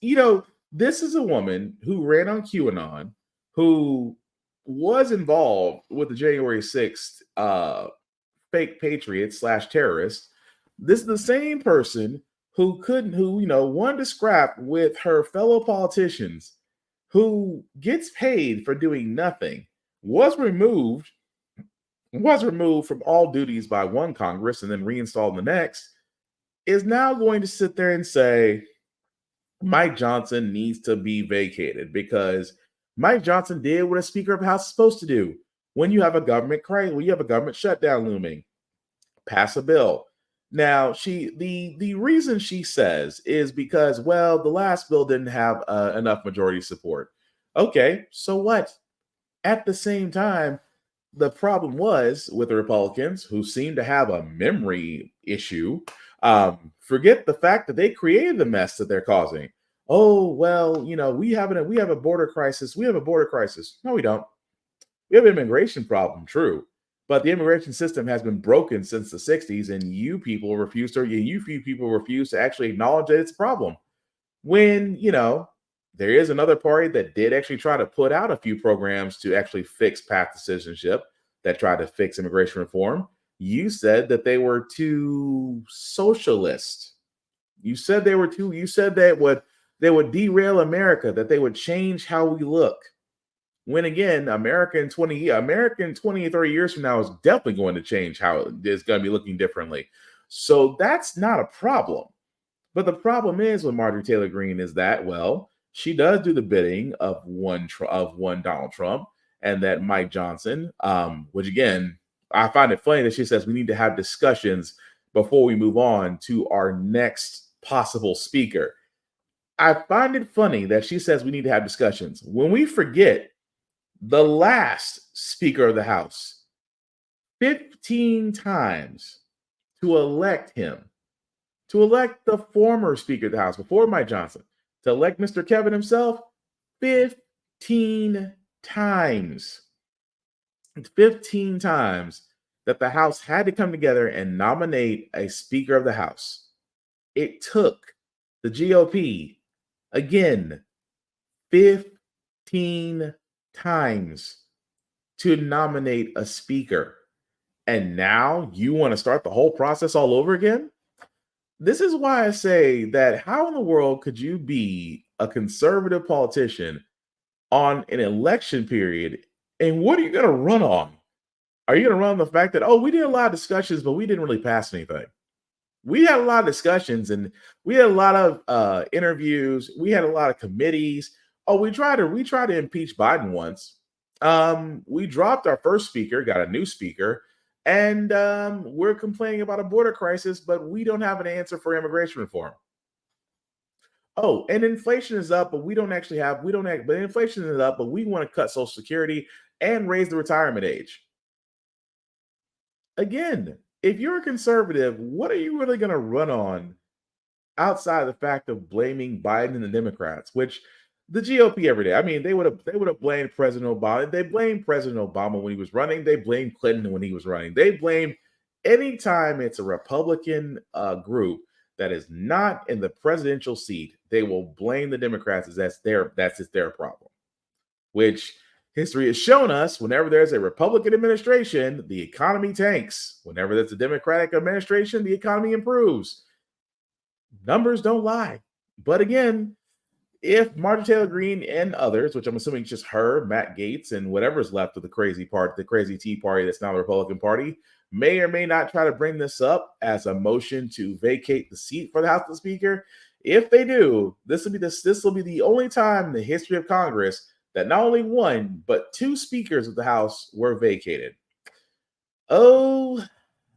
this is a woman who ran on QAnon, who was involved with the January 6th fake patriot / terrorist. This is the same person who wanted to scrap with her fellow politicians, who gets paid for doing nothing, was removed from all duties by one Congress and then reinstalled in the next, is now going to sit there and say, Mike Johnson needs to be vacated because Mike Johnson did what a Speaker of the House is supposed to do. When you have a government crisis, when you have a government shutdown looming, pass a bill. Now, the reason she says is because, well, the last bill didn't have enough majority support. Okay, so what? At the same time, the problem was with the Republicans, who seem to have a memory issue. Forget the fact that they created the mess that they're causing. Oh, well, we have a border crisis. We have a border crisis. No, we don't. We have an immigration problem, true. But the immigration system has been broken since the 60s, and you people refuse to actually acknowledge that it's a problem. When, there is another party that did actually try to put out a few programs to actually fix path to citizenship, that tried to fix immigration reform. You said that they were too socialist. You said they would derail America, that they would change how we look. When again, America in 20 or 30 years from now is definitely going to change how it is going to be looking differently. So that's not a problem. But the problem is with Marjorie Taylor Greene is that, well, she does do the bidding of one Donald Trump, and that Mike Johnson, which again, I find it funny that she says we need to have discussions before we move on to our next possible speaker. I find it funny that she says we need to have discussions when we forget the last Speaker of the House 15 times to elect him, to elect the former Speaker of the House before Mike Johnson, to elect Mr. Kevin himself 15 times. 15 times that the House had to come together and nominate a Speaker of the House. It took the GOP, again, 15 times to nominate a speaker. And now you want to start the whole process all over again? This is why I say that how in the world could you be a conservative politician on an election period? And what are you going to run on? Are you going to run on the fact that, oh, we did a lot of discussions, but we didn't really pass anything? We had a lot of discussions and we had a lot of interviews. We had a lot of committees. Oh, we tried to impeach Biden once. We dropped our first speaker, got a new speaker, and we're complaining about a border crisis, but we don't have an answer for immigration reform. Oh, and inflation is up, but inflation is up, but we want to cut Social Security and raise the retirement age. Again, if you're a conservative, what are you really going to run on outside of the fact of blaming Biden and the Democrats, which the GOP every day? I mean, they would have blamed President Obama. They blamed President Obama when he was running. They blamed Clinton when he was running. They blame anytime it's a Republican group that is not in the presidential seat, they will blame the Democrats as that's their problem, which history has shown us whenever there's a Republican administration, the economy tanks. Whenever there's a Democratic administration, the economy improves. Numbers don't lie. But again, if Marjorie Taylor Greene and others, which I'm assuming just her, Matt Gaetz, and whatever's left of the crazy Tea Party that's now the Republican Party, may or may not try to bring this up as a motion to vacate the seat for the House of Speaker. If they do, this will be the only time in the history of Congress that not only one, but two speakers of the House were vacated. Oh,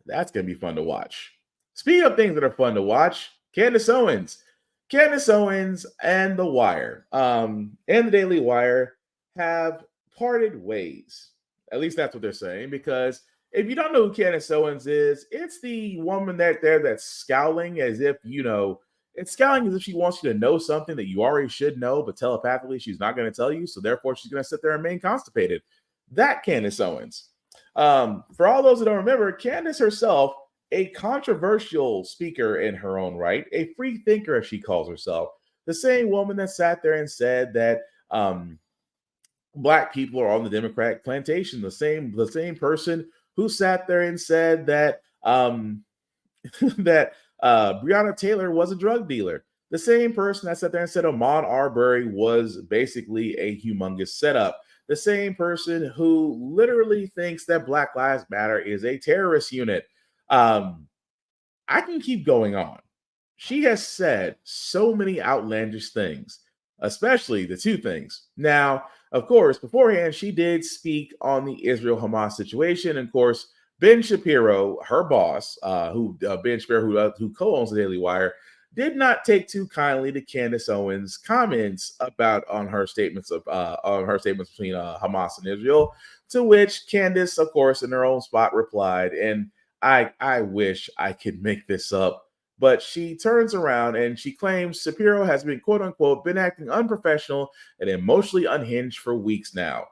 that's going to be fun to watch. Speaking of things that are fun to watch, Candace Owens and The Wire and the Daily Wire have parted ways. At least that's what they're saying, because if you don't know who Candace Owens is, it's the woman that's scowling as if, it's scowling as if she wants you to know something that you already should know, but telepathically she's not going to tell you. So therefore she's going to sit there and remain constipated. That Candace Owens. For all those that don't remember, Candace herself, a controversial speaker in her own right, a free thinker as she calls herself, the same woman that sat there and said that Black people are on the Democratic plantation, the same person who sat there and said that that Breonna Taylor was a drug dealer. The same person that sat there and said Ahmaud Arbery was basically a humongous setup. The same person who literally thinks that Black Lives Matter is a terrorist unit. I can keep going on. She has said so many outlandish things, especially the two things. Now, of course, beforehand, she did speak on the Israel-Hamas situation. And of course, Ben Shapiro, her boss, who co-owns the Daily Wire, did not take too kindly to Candace Owens' comments on her statements between Hamas and Israel. To which Candace, of course, in her own spot, replied, and I wish I could make this up, but she turns around and she claims Shapiro has been, quote unquote, been acting unprofessional and emotionally unhinged for weeks now.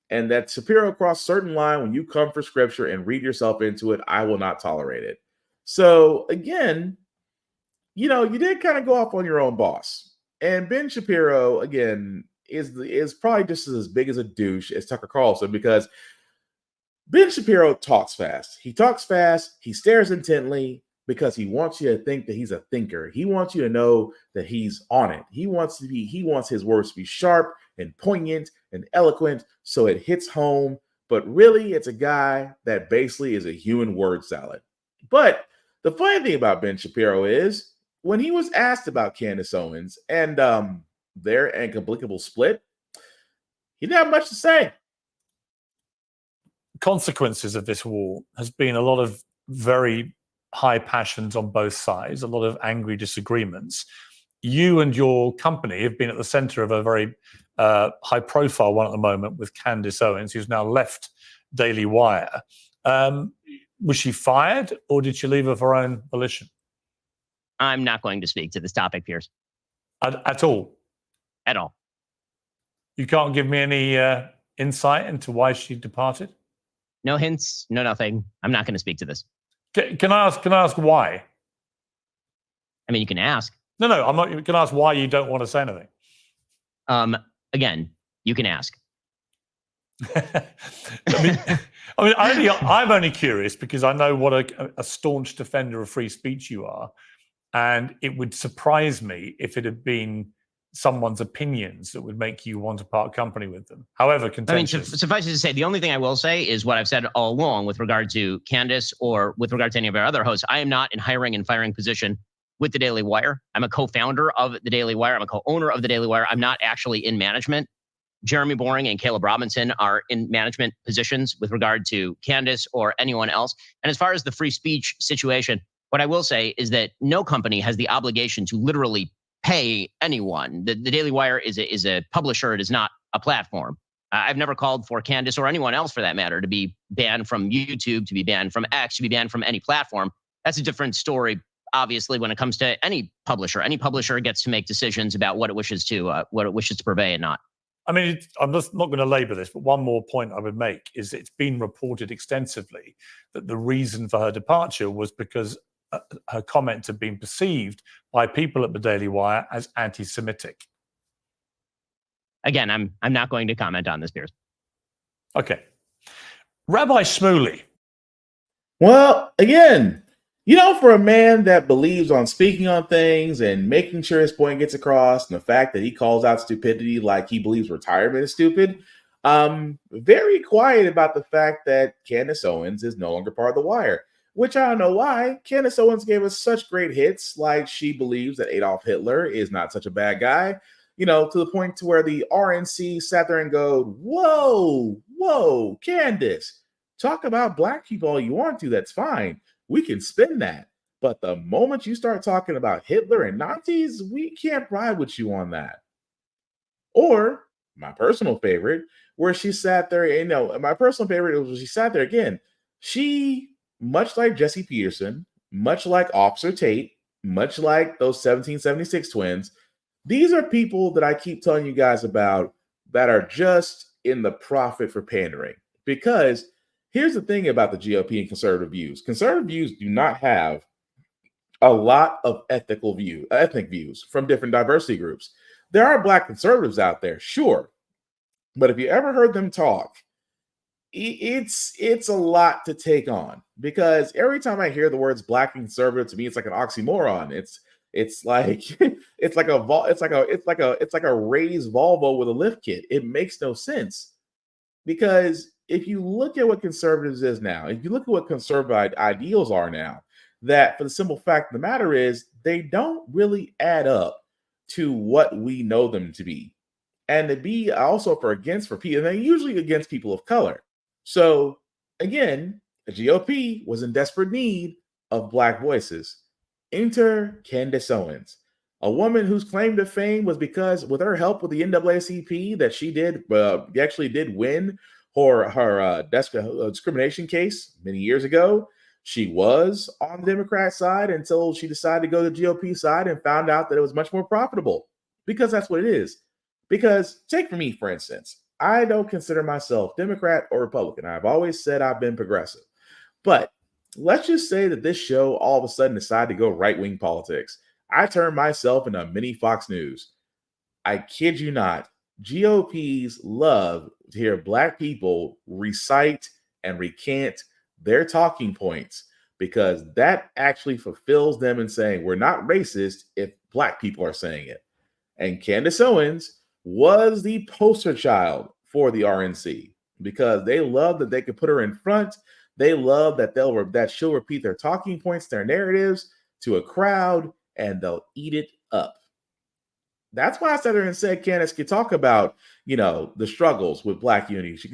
And that Shapiro crossed certain line when you come for scripture and read yourself into it. I will not tolerate it. So again, you did kind of go off on your own boss. And Ben Shapiro, again, is probably just as big as a douche as Tucker Carlson, because Ben Shapiro talks fast. He talks fast. He stares intently because he wants you to think that he's a thinker. He wants you to know that he's on it. He wants his words to be sharp and poignant and eloquent so it hits home. But really, it's a guy that basically is a human word salad. But the funny thing about Ben Shapiro is when he was asked about Candace Owens and their incomplicable split, he didn't have much to say. Consequences of this war has been a lot of very high passions on both sides, a lot of angry disagreements. You and your company have been at the center of a very high profile one at the moment with Candace Owens, who's now left Daily Wire. Was she fired or did she leave of her own volition? I'm not going to speak to this topic, Piers. At all? At all. You can't give me any insight into why she departed? No hints, no nothing. I'm not going to speak to this. Can I ask why? I mean, you can ask. No, I'm not. You can ask why you don't want to say anything. Again, you can ask. I'm only curious because I know what a staunch defender of free speech you are, and it would surprise me if it had been someone's opinions that would make you want to part company with them, however contentious. I mean, suffice it to say, the only thing I will say is what I've said all along with regard to Candace or with regard to any of our other hosts. I am not in hiring and firing position with the Daily Wire. I'm a co-founder of the Daily Wire. I'm a co-owner of the Daily Wire. I'm not actually in management. Jeremy Boring and Caleb Robinson are in management positions with regard to Candace or anyone else. And as far as the free speech situation, what I will say is that no company has the obligation to literally pay anyone. The Daily Wire is a publisher. It is not a platform. I've never called for Candace or anyone else for that matter to be banned from YouTube, to be banned from X, to be banned from any platform. That's a different story. Obviously, when it comes to any publisher gets to make decisions about what it wishes to purvey and not. I mean, I'm just not going to labor this, but one more point I would make is it's been reported extensively that the reason for her departure was because her comments had been perceived by people at the Daily Wire as anti-Semitic. Again, I'm not going to comment on this, Piers. Okay. Rabbi Shmuley. Well, again, for a man that believes on speaking on things and making sure his point gets across, and the fact that he calls out stupidity like he believes retirement is stupid, very quiet about the fact that Candace Owens is no longer part of the Wire, which I don't know why. Candace Owens gave us such great hits, like she believes that Adolf Hitler is not such a bad guy, to the point to where the RNC sat there and go, whoa, Candace, talk about black people all you want to, that's fine. We can spin that. But the moment you start talking about Hitler and Nazis, we can't ride with you on that. Or my personal favorite, where she sat there, my personal favorite was when she sat there again. She, much like Jesse Peterson, much like Officer Tate, much like those 1776 twins, these are people that I keep telling you guys about that are just in the profit for pandering. Because here's the thing about the GOP and conservative views. Conservative views do not have a lot of ethnic views from different diversity groups. There are black conservatives out there, sure. But if you ever heard them talk, it's a lot to take on, because every time I hear the words black conservative, to me, it's like an oxymoron. It's like it's like a raised Volvo with a lift kit. It makes no sense, because if you look at what conservatives is now, if you look at what conservative ideals are now, that for the simple fact of the matter is they don't really add up to what we know them to be. And to be also for people, and they're usually against people of color. So again, the GOP was in desperate need of black voices. Enter Candace Owens, a woman whose claim to fame was because with her help with the NAACP that she actually did win her discrimination case many years ago. She was on the Democrat side until she decided to go to the GOP side and found out that it was much more profitable, because that's what it is. Because take for me, for instance, I don't consider myself Democrat or Republican. I've always said I've been progressive. But let's just say that this show all of a sudden decided to go right-wing politics. I turned myself into a mini Fox News. I kid you not. GOPs love to hear black people recite and recant their talking points, because that actually fulfills them in saying we're not racist if black people are saying it. And Candace Owens was the poster child for the RNC, because they love that they could put her in front. They love that she'll repeat their talking points, their narratives to a crowd, and they'll eat it up. That's why I sat there and said Candace could talk about, the struggles with black unity. She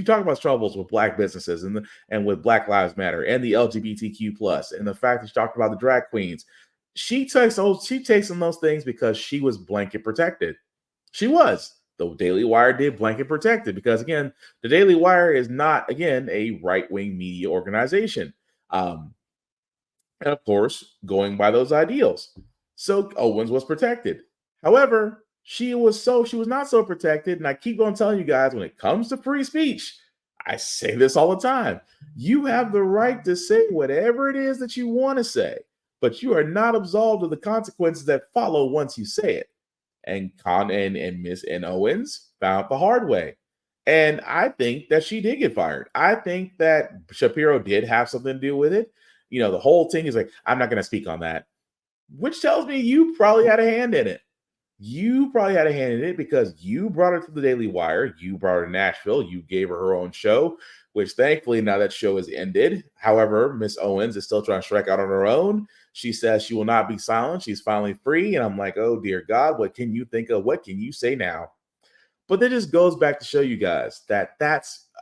talk about struggles with black businesses and with Black Lives Matter and the LGBTQ plus, and the fact that she talked about the drag queens. She takes on those things because she was blanket protected. She was. The Daily Wire did blanket protected because, again, the Daily Wire is not, again, a right-wing media organization. And of course, going by those ideals. So Owens was protected. However, she was not so protected. And I keep on telling you guys, when it comes to free speech, I say this all the time. You have the right to say whatever it is that you want to say. but you are not absolved of the consequences that follow once you say it. And Miss Owens found the hard way. And I think that she did get fired. I think that Shapiro did have something to do with it. You know, the whole thing is like, I'm not going to speak on that, which tells me you probably had a hand in it. You probably had a hand in it because you brought her to the Daily Wire. You brought her to Nashville. You gave her own show, which thankfully now that show is ended. However, Miss Owens is still trying to strike out on her own. She says she will not be silent. She's finally free. And I'm like, oh, dear God, what can you think of? What can you say now? But that just goes back to show you guys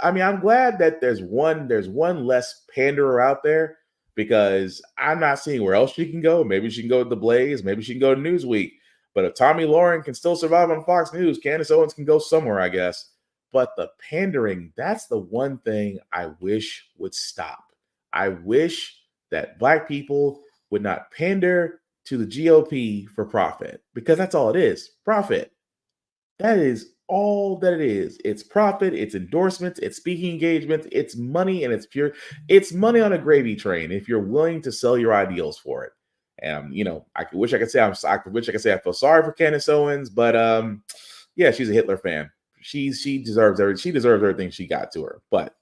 I'm glad that there's one less panderer out there, because I'm not seeing where else she can go. Maybe she can go to The Blaze. Maybe she can go to Newsweek. But if Tommy Lauren can still survive on Fox News, Candace Owens can go somewhere, I guess. But the pandering, that's the one thing I wish would stop. I wish that Black people would not pander to the GOP for profit, because that's all it is, profit. That is all that it is. It's profit, it's endorsements, it's speaking engagements, it's money, and it's money on a gravy train if you're willing to sell your ideals for it. And I wish I could say I feel sorry for Candace Owens, but yeah, she's a Hitler fan. She deserves everything she got to her. But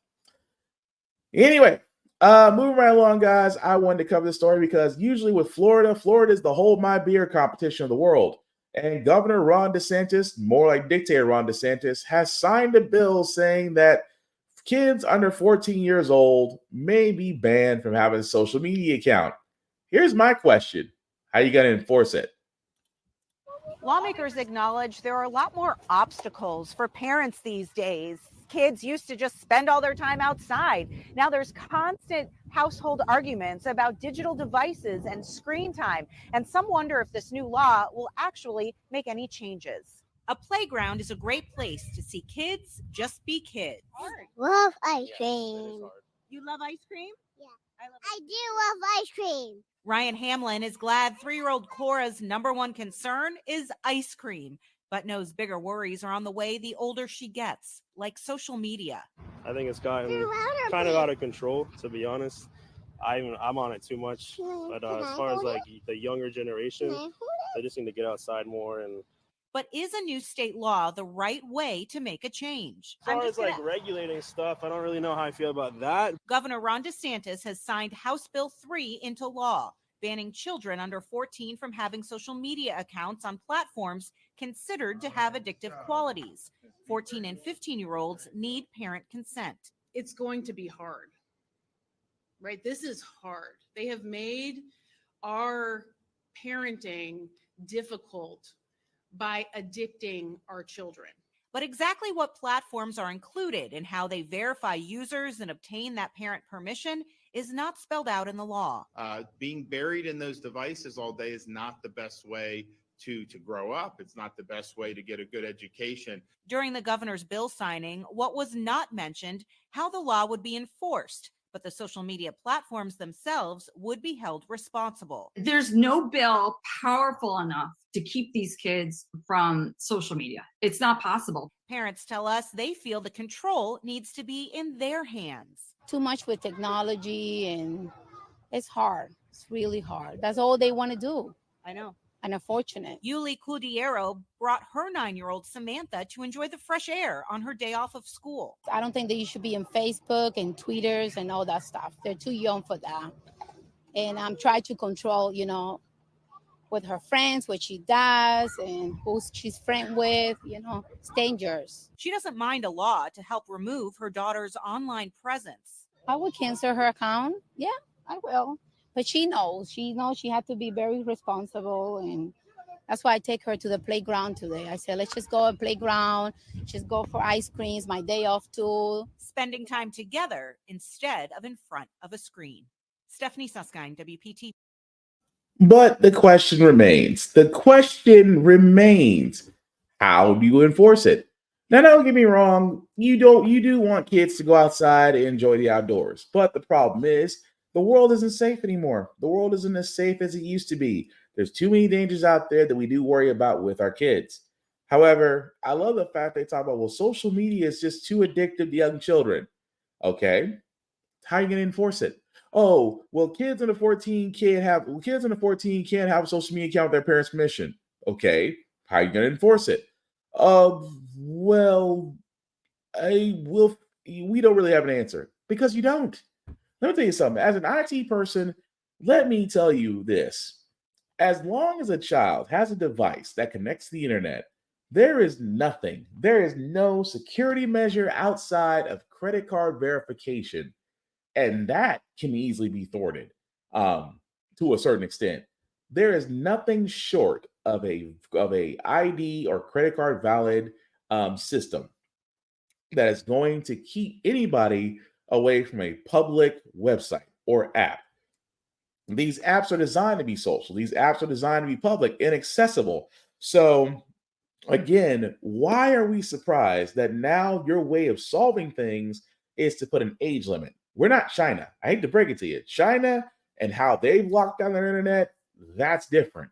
anyway, moving right along, guys. I wanted to cover this story because usually with Florida is the hold my beer competition of the world. And Governor Ron DeSantis, more like dictator Ron DeSantis, has signed a bill saying that kids under 14 years old may be banned from having a social media account. Here's my question. How are you going to enforce it? Lawmakers acknowledge there are a lot more obstacles for parents these days. Kids used to just spend all their time outside. Now there's constant household arguments about digital devices and screen time. And some wonder if this new law will actually make any changes. A playground is a great place to see kids just be kids. Love ice cream. You love ice cream? Yeah. I do love ice cream. Ryan Hamlin is glad 3-year-old Cora's number one concern is ice cream, but knows bigger worries are on the way the older she gets, like social media. I think it's gotten kind of out of control, to be honest. I'm on it too much. But as far as like the younger generation, they just need to get outside more. But is a new state law the right way to make a change? As far as like regulating stuff, I don't really know how I feel about that. Governor Ron DeSantis has signed House Bill 3 into law, banning children under 14 from having social media accounts on platforms considered to have addictive qualities. 14 and 15-year-olds need parent consent. It's going to be hard, right? This is hard. They have made our parenting difficult by addicting our children. But exactly what platforms are included and how they verify users and obtain that parent permission is not spelled out in the law. Being buried in those devices all day is not the best way to grow up. It's not the best way to get a good education. During the governor's bill signing, what was not mentioned, how the law would be enforced, but the social media platforms themselves would be held responsible. There's no bill powerful enough to keep these kids from social media. It's not possible. Parents tell us they feel the control needs to be in their hands. Too much with technology, and it's hard. It's really hard. That's all they want to do. I know. And unfortunate. Yuli Cudiero brought her 9-year-old Samantha to enjoy the fresh air on her day off of school. I don't think that you should be in Facebook and Twitters and all that stuff. They're too young for that. And I'm trying to control, with her friends, what she does and who she's friend with, it's dangerous. She doesn't mind a law to help remove her daughter's online presence. I would cancel her account. Yeah, I will. But she knows she had to be very responsible. And that's why I take her to the playground today. I said, let's just go to the playground, just go for ice creams, my day off too. Spending time together instead of in front of a screen. Stephanie Suskind, WPT. But the question remains. How do you enforce it? Now, don't get me wrong. You do want kids to go outside and enjoy the outdoors. But the problem is the world isn't safe anymore. The world isn't as safe as it used to be. There's too many dangers out there that we do worry about with our kids. However, I love the fact they talk about, social media is just too addictive to young children. Okay. How are you going to enforce it? Oh, well, kids under 14 can't have a social media account with their parents' permission. Okay, how are you going to enforce it? Well, we don't really have an answer because you don't. Let me tell you something. As an IT person, let me tell you this. As long as a child has a device that connects to the internet, there is no security measure outside of credit card verification, and that can easily be thwarted to a certain extent. There is nothing short of a ID or credit card valid system that is going to keep anybody away from a public website or app. These apps are designed to be social. These apps are designed to be public and accessible. So again, why are we surprised that now your way of solving things is to put an age limit? We're not China. I hate to break it to you. China and how they've locked down their internet, that's different.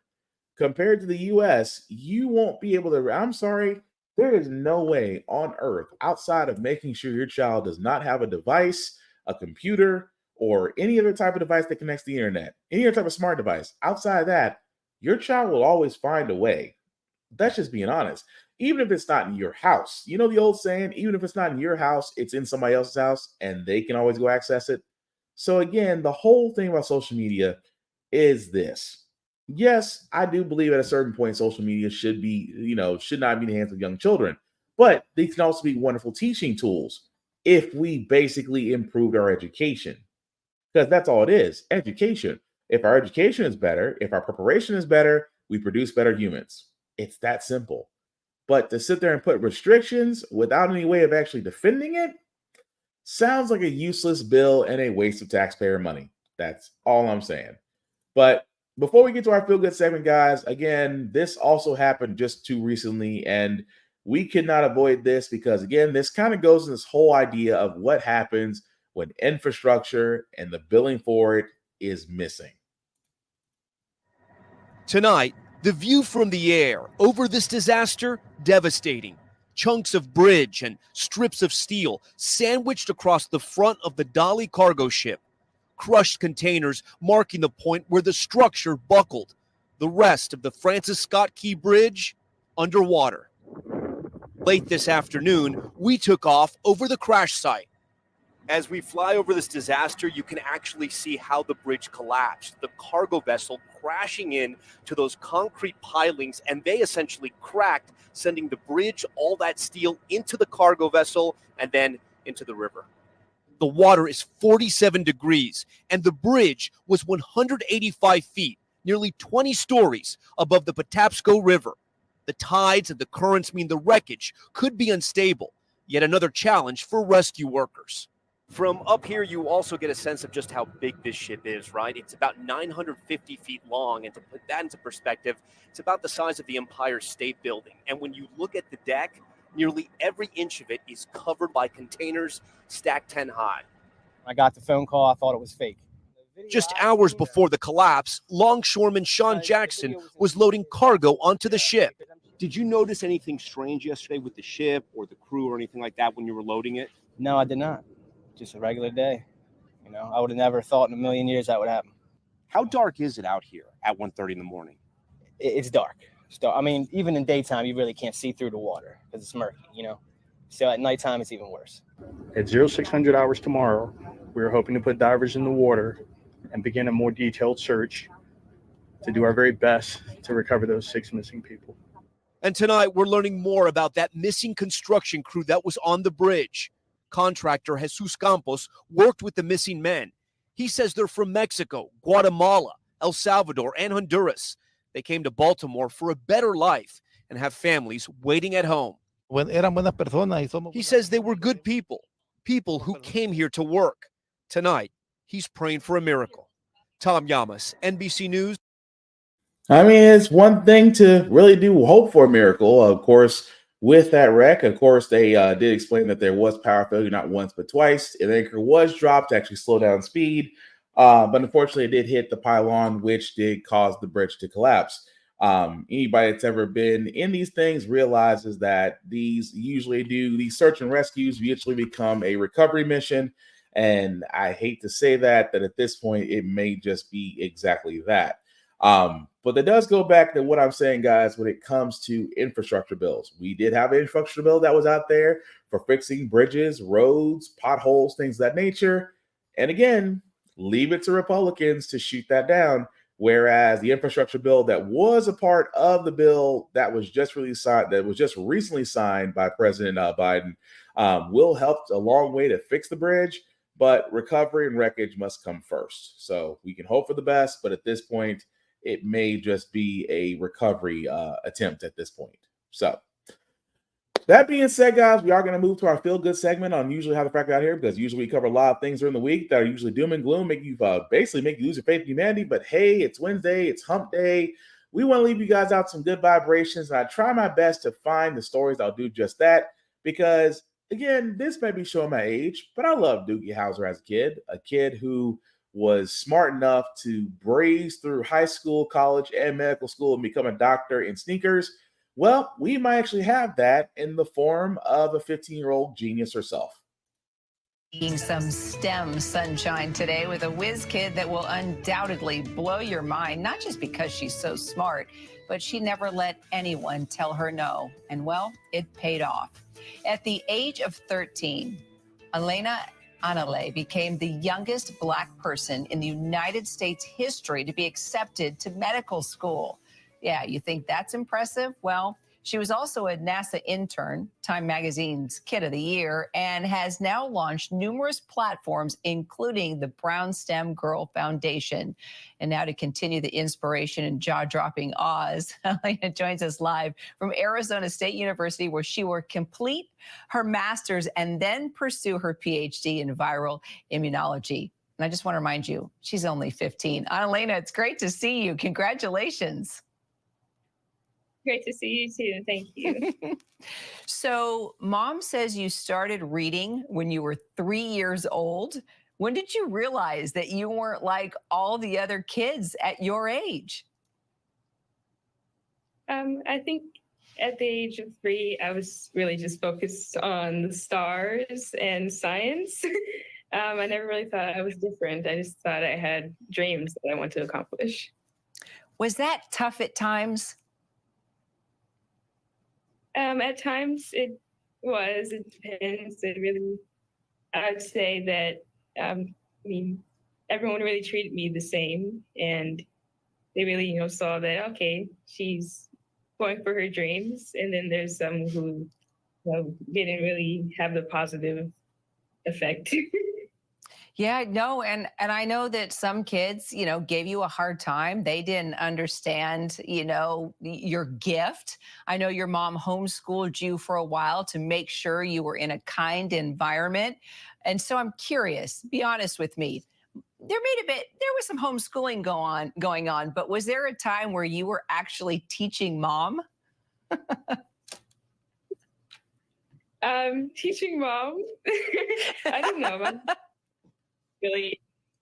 Compared to the US, you won't be able to, I'm sorry, there is no way on earth outside of making sure your child does not have a device, a computer, or any other type of device that connects to the internet, any other type of smart device. Outside of that, your child will always find a way. That's just being honest. Even if it's not in your house, you know the old saying, even if it's not in your house, it's in somebody else's house and they can always go access it. So again, the whole thing about social media is this. Yes, I do believe at a certain point social media should not be in the hands of young children, but they can also be wonderful teaching tools if we basically improved our education. Because that's all it is, education. If our education is better, if our preparation is better, we produce better humans. It's that simple. But to sit there and put restrictions without any way of actually defending it sounds like a useless bill and a waste of taxpayer money. That's all I'm saying. But before we get to our feel good segment, guys, again, this also happened just too recently, and we could not avoid this because, again, this kind of goes in this whole idea of what happens when infrastructure and the billing for it is missing. Tonight, the view from the air over this disaster, devastating. Chunks of bridge and strips of steel sandwiched across the front of the Dali cargo ship. Crushed containers marking the point where the structure buckled. The rest of the Francis Scott Key Bridge underwater. Late this afternoon, we took off over the crash site. As we fly over this disaster, you can actually see how the bridge collapsed. The cargo vessel crashing in to those concrete pilings, and they essentially cracked, sending the bridge, all that steel, into the cargo vessel and then into the river. The water is 47 degrees, and the bridge was 185 feet, nearly 20 stories above the Patapsco River. The tides and the currents mean the wreckage could be unstable, yet another challenge for rescue workers. From up here, you also get a sense of just how big this ship is, right? It's about 950 feet long, and to put that into perspective, it's about the size of the Empire State Building. And when you look at the deck, nearly every inch of it is covered by containers stacked 10 high. I got the phone call. I thought it was fake. Just hours before the collapse, longshoreman Sean Jackson was loading cargo onto the ship. Did you notice anything strange yesterday with the ship or the crew or anything like that when you were loading it? No, I did not. Just a regular day. You know, I would have never thought in a million years that would happen. How dark is it out here at 1:30 in the morning? It's dark. I mean, even in daytime, you really can't see through the water because it's murky, you know? So at nighttime, it's even worse. At 0600 hours tomorrow, we're hoping to put divers in the water and begin a more detailed search to do our very best to recover those 6 missing people. And tonight, we're learning more about that missing construction crew that was on the bridge. Contractor Jesus Campos worked with the missing men. He says they're from Mexico, Guatemala, El Salvador, and Honduras. They came to Baltimore for a better life and have families waiting at home. He says they were good people who came here to work. Tonight, he's praying for a miracle. Tom Llamas, NBC News. I mean, it's one thing to really do hope for a miracle. Of course, with that wreck, of course, they did explain that there was power failure not once but twice. An anchor was dropped to actually slow down speed, but unfortunately, it did hit the pylon, which did cause the bridge to collapse. Anybody that's ever been in these things realizes that these search and rescues usually become a recovery mission. And I hate to say that at this point, it may just be exactly that. But that does go back to what I'm saying, guys, when it comes to infrastructure bills. We did have an infrastructure bill that was out there for fixing bridges, roads, potholes, things of that nature. And again, leave it to Republicans to shoot that down. Whereas the infrastructure bill that was a part of the bill that was just recently signed by President Biden will help a long way to fix the bridge. But recovery and wreckage must come first. So we can hope for the best, but at this point, it may just be a recovery attempt at this point. So that being said, guys, we are going to move to our feel good segment on usually how the Frack We Got Here, because usually we cover a lot of things during the week that are usually doom and gloom, make you basically make you lose your faith in humanity. But hey, it's Wednesday, it's hump day. We want to leave you guys out some good vibrations, and I try my best to find the stories that'll do just that, because again, this may be showing my age, but I loved Doogie Howser as a kid who was smart enough to braze through high school, college, and medical school and become a doctor in sneakers. Well, we might actually have that in the form of a 15-year-old genius herself. Some STEM sunshine today with a whiz kid that will undoubtedly blow your mind, not just because she's so smart, but she never let anyone tell her no. And well, it paid off. At the age of 13, Elena Anale became the youngest Black person in the United States history to be accepted to medical school. Yeah, you think that's impressive? Well, she was also a NASA intern, Time Magazine's Kid of the Year, and has now launched numerous platforms, including the Brown STEM Girl Foundation. And now to continue the inspiration and jaw-dropping Oz, Elena joins us live from Arizona State University, where she will complete her master's and then pursue her PhD in viral immunology. And I just want to remind you, she's only 15. Elena, it's great to see you. Congratulations. Great to see you too. Thank you. So mom says you started reading when you were 3 years old. When did you realize that you weren't like all the other kids at your age? I think at the age of 3, I was really just focused on the stars and science. I never really thought I was different. I just thought I had dreams that I wanted to accomplish. Was that tough at times? At times it was. It depends. I'd say that, I mean, everyone really treated me the same, and they really, saw that, okay, she's going for her dreams. And then there's some who didn't really have the positive effect. Yeah, no, and I know that some kids, gave you a hard time. They didn't understand, your gift. I know your mom homeschooled you for a while to make sure you were in a kind environment. And so I'm curious, be honest with me. There was some homeschooling going on, but was there a time where you were actually teaching mom? Teaching mom? I don't know. Really,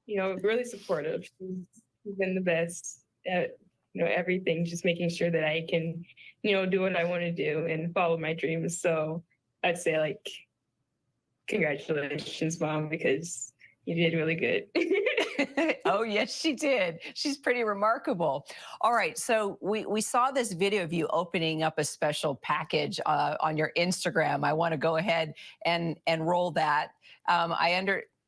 really supportive. She's been the best at, everything, just making sure that I can, do what I want to do and follow my dreams. So I'd say, congratulations, Mom, because you did really good. Oh, yes, she did. She's pretty remarkable. All right. So we saw this video of you opening up a special package on your Instagram. I want to go ahead and roll that.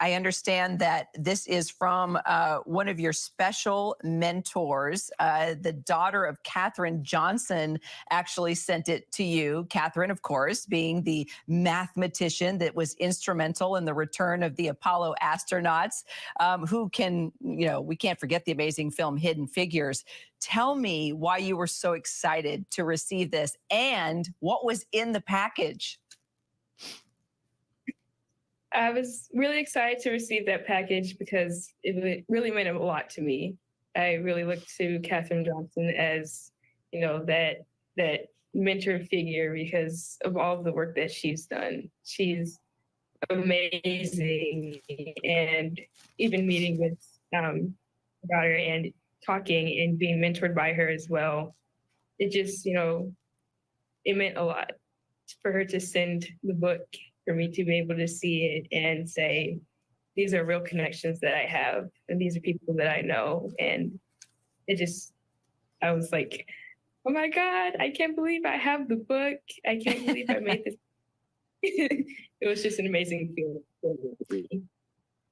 I understand that this is from one of your special mentors. The daughter of Katherine Johnson actually sent it to you. Katherine, of course, being the mathematician that was instrumental in the return of the Apollo astronauts, who can, we can't forget the amazing film Hidden Figures. Tell me why you were so excited to receive this and what was in the package. I was really excited to receive that package because it really meant a lot to me. I really looked to Katherine Johnson as, that mentor figure because of all of the work that she's done. She's amazing. And even meeting with her daughter and talking and being mentored by her as well, it just, it meant a lot for her to send the book for me to be able to see it and say, these are real connections that I have, and these are people that I know. And I was like, oh my God, I can't believe I have the book. I can't believe I made this. It was just an amazing feeling.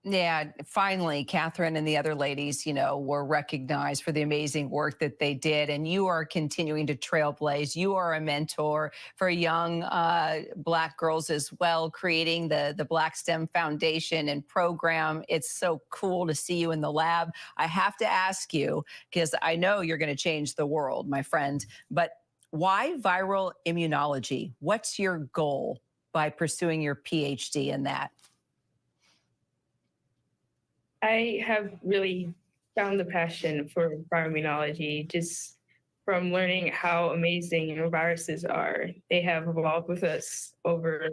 Yeah, finally, Catherine and the other ladies, were recognized for the amazing work that they did. And you are continuing to trailblaze. You are a mentor for young Black girls as well, creating the Black STEM Foundation and program. It's so cool to see you in the lab. I have to ask you, because I know you're going to change the world, my friend, but why viral immunology? What's your goal by pursuing your PhD in that? I have really found the passion for bioimmunology just from learning how amazing viruses are. They have evolved with us over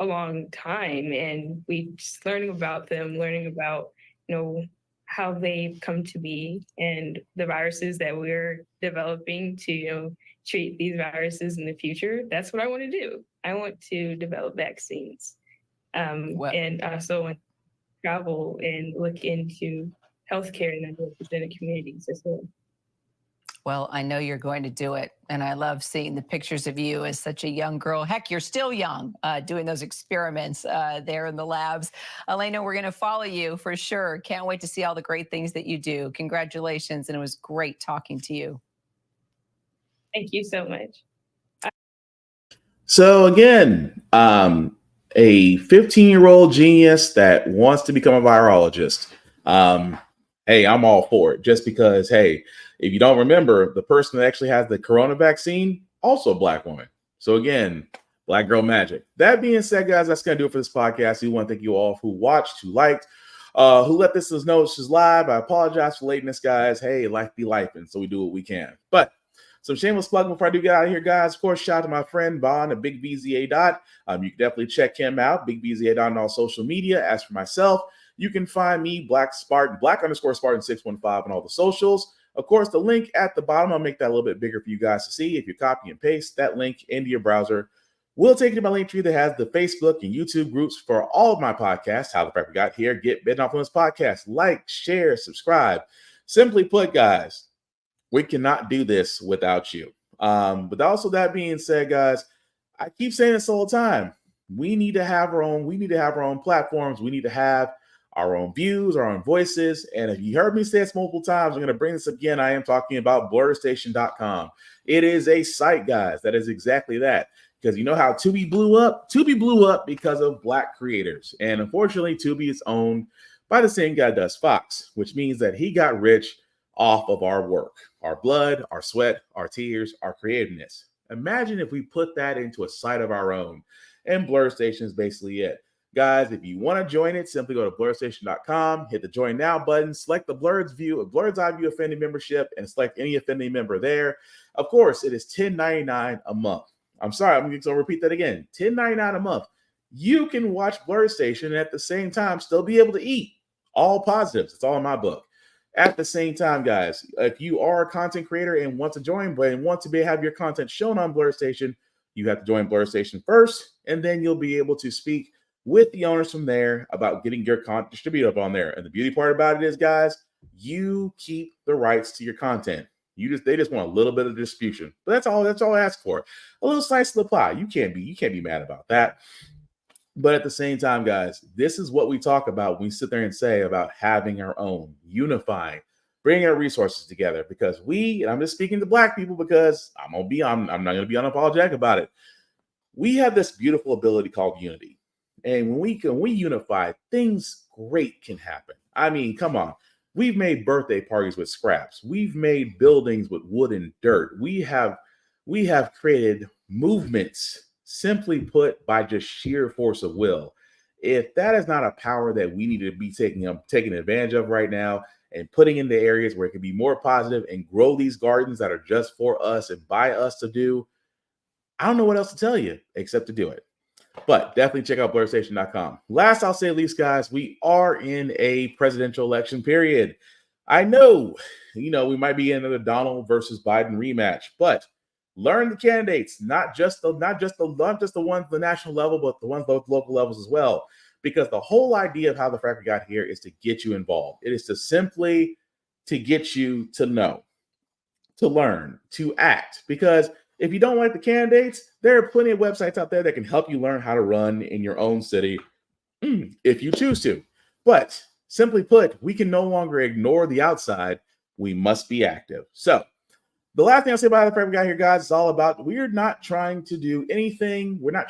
a long time, and we just learning about them, learning about how they've come to be, and the viruses that we're developing to treat these viruses in the future. That's what I want to do. I want to develop vaccines, and also travel and look into healthcare in underrepresented communities as well. Well, I know you're going to do it. And I love seeing the pictures of you as such a young girl. Heck, you're still young, doing those experiments there in the labs. Elena, we're going to follow you for sure. Can't wait to see all the great things that you do. Congratulations. And it was great talking to you. Thank you so much. So again, a 15-year-old genius that wants to become a virologist. Hey, I'm all for it. Just because, hey, if you don't remember, the person that actually has the corona vaccine, also a Black woman. So again, Black girl magic. That being said, guys, that's going to do it for this podcast. We want to thank you all who watched, who liked, who let this know this is live. I apologize for lateness, guys. Hey, life be life, and so we do what we can. But some shameless plug before I do get out of here, guys. Of course, shout out to my friend Vaughn at Big BZA Dot. You can definitely check him out, Big BZA Dot, on all social media. As for myself, you can find me, Black _Spartan 615 on all the socials. Of course, the link at the bottom, I'll make that a little bit bigger for you guys to see. If you copy and paste that link into your browser, we'll take you to my link tree that has the Facebook and YouTube groups for all of my podcasts. How the Frack We Got Here. Get bitten off on this podcast. Like, share, subscribe. Simply put, guys, we cannot do this without you. But also, that being said, guys, I keep saying this all the time. We need to have our own platforms. We need to have our own views, our own voices. And if you heard me say this multiple times, I'm going to bring this again. I am talking about blurstation.com. It is a site, guys, that is exactly that. Because you know how Tubi blew up? Tubi blew up because of Black creators. And unfortunately, Tubi is owned by the same guy that does Fox, which means that he got rich off of our work, our blood, our sweat, our tears, our creativeness. Imagine if we put that into a site of our own. And Blur Station is basically it. Guys, if you want to join it, simply go to blurstation.com, hit the join now button, select the Blurred's Eye View Affinity membership, and select any affinity member there. Of course, it is $10.99 a month. I'm sorry, I'm going to repeat that again. $10.99 a month. You can watch Blur Station and at the same time still be able to eat. All positives. It's all in my book. At the same time, guys, if you are a content creator and want to join, but want to have your content shown on Blur Station, you have to join Blur Station first, and then you'll be able to speak with the owners from there about getting your content distributed up on there. And the beauty part about it is, guys, you keep the rights to your content. They just want a little bit of distribution. But that's all I ask for. A little slice of the pie. You can't be mad about that. But at the same time, guys, this is what we talk about when we sit there and say about having our own, unifying, bringing our resources together. Because and I'm just speaking to Black people because I'm not going to be unapologetic about it. We have this beautiful ability called unity. And when we unify, things great can happen. I mean, come on. We've made birthday parties with scraps. We've made buildings with wood and dirt. We have created movements, simply put, by just sheer force of will. If that is not a power that we need to be taking advantage of right now and putting into areas where it can be more positive and grow these gardens that are just for us and by us to do, I don't know what else to tell you except to do it. But definitely check out blurstation.com. Last, I'll say at least, guys, we are in a presidential election period. I know, we might be in another Donald versus Biden rematch, but learn the candidates, not just the ones at the national level, but the ones at the local levels as well. because the whole idea of how the Frack We Got Here is to get you involved. It is to simply to get you to know, to learn, to act. Because if you don't like the candidates, there are plenty of websites out there that can help you learn how to run in your own city if you choose to. But simply put, we can no longer ignore the outside. We must be active. So the last thing I'll say about the Frack We Got Here, guys, is all about we're not trying to do anything. We're not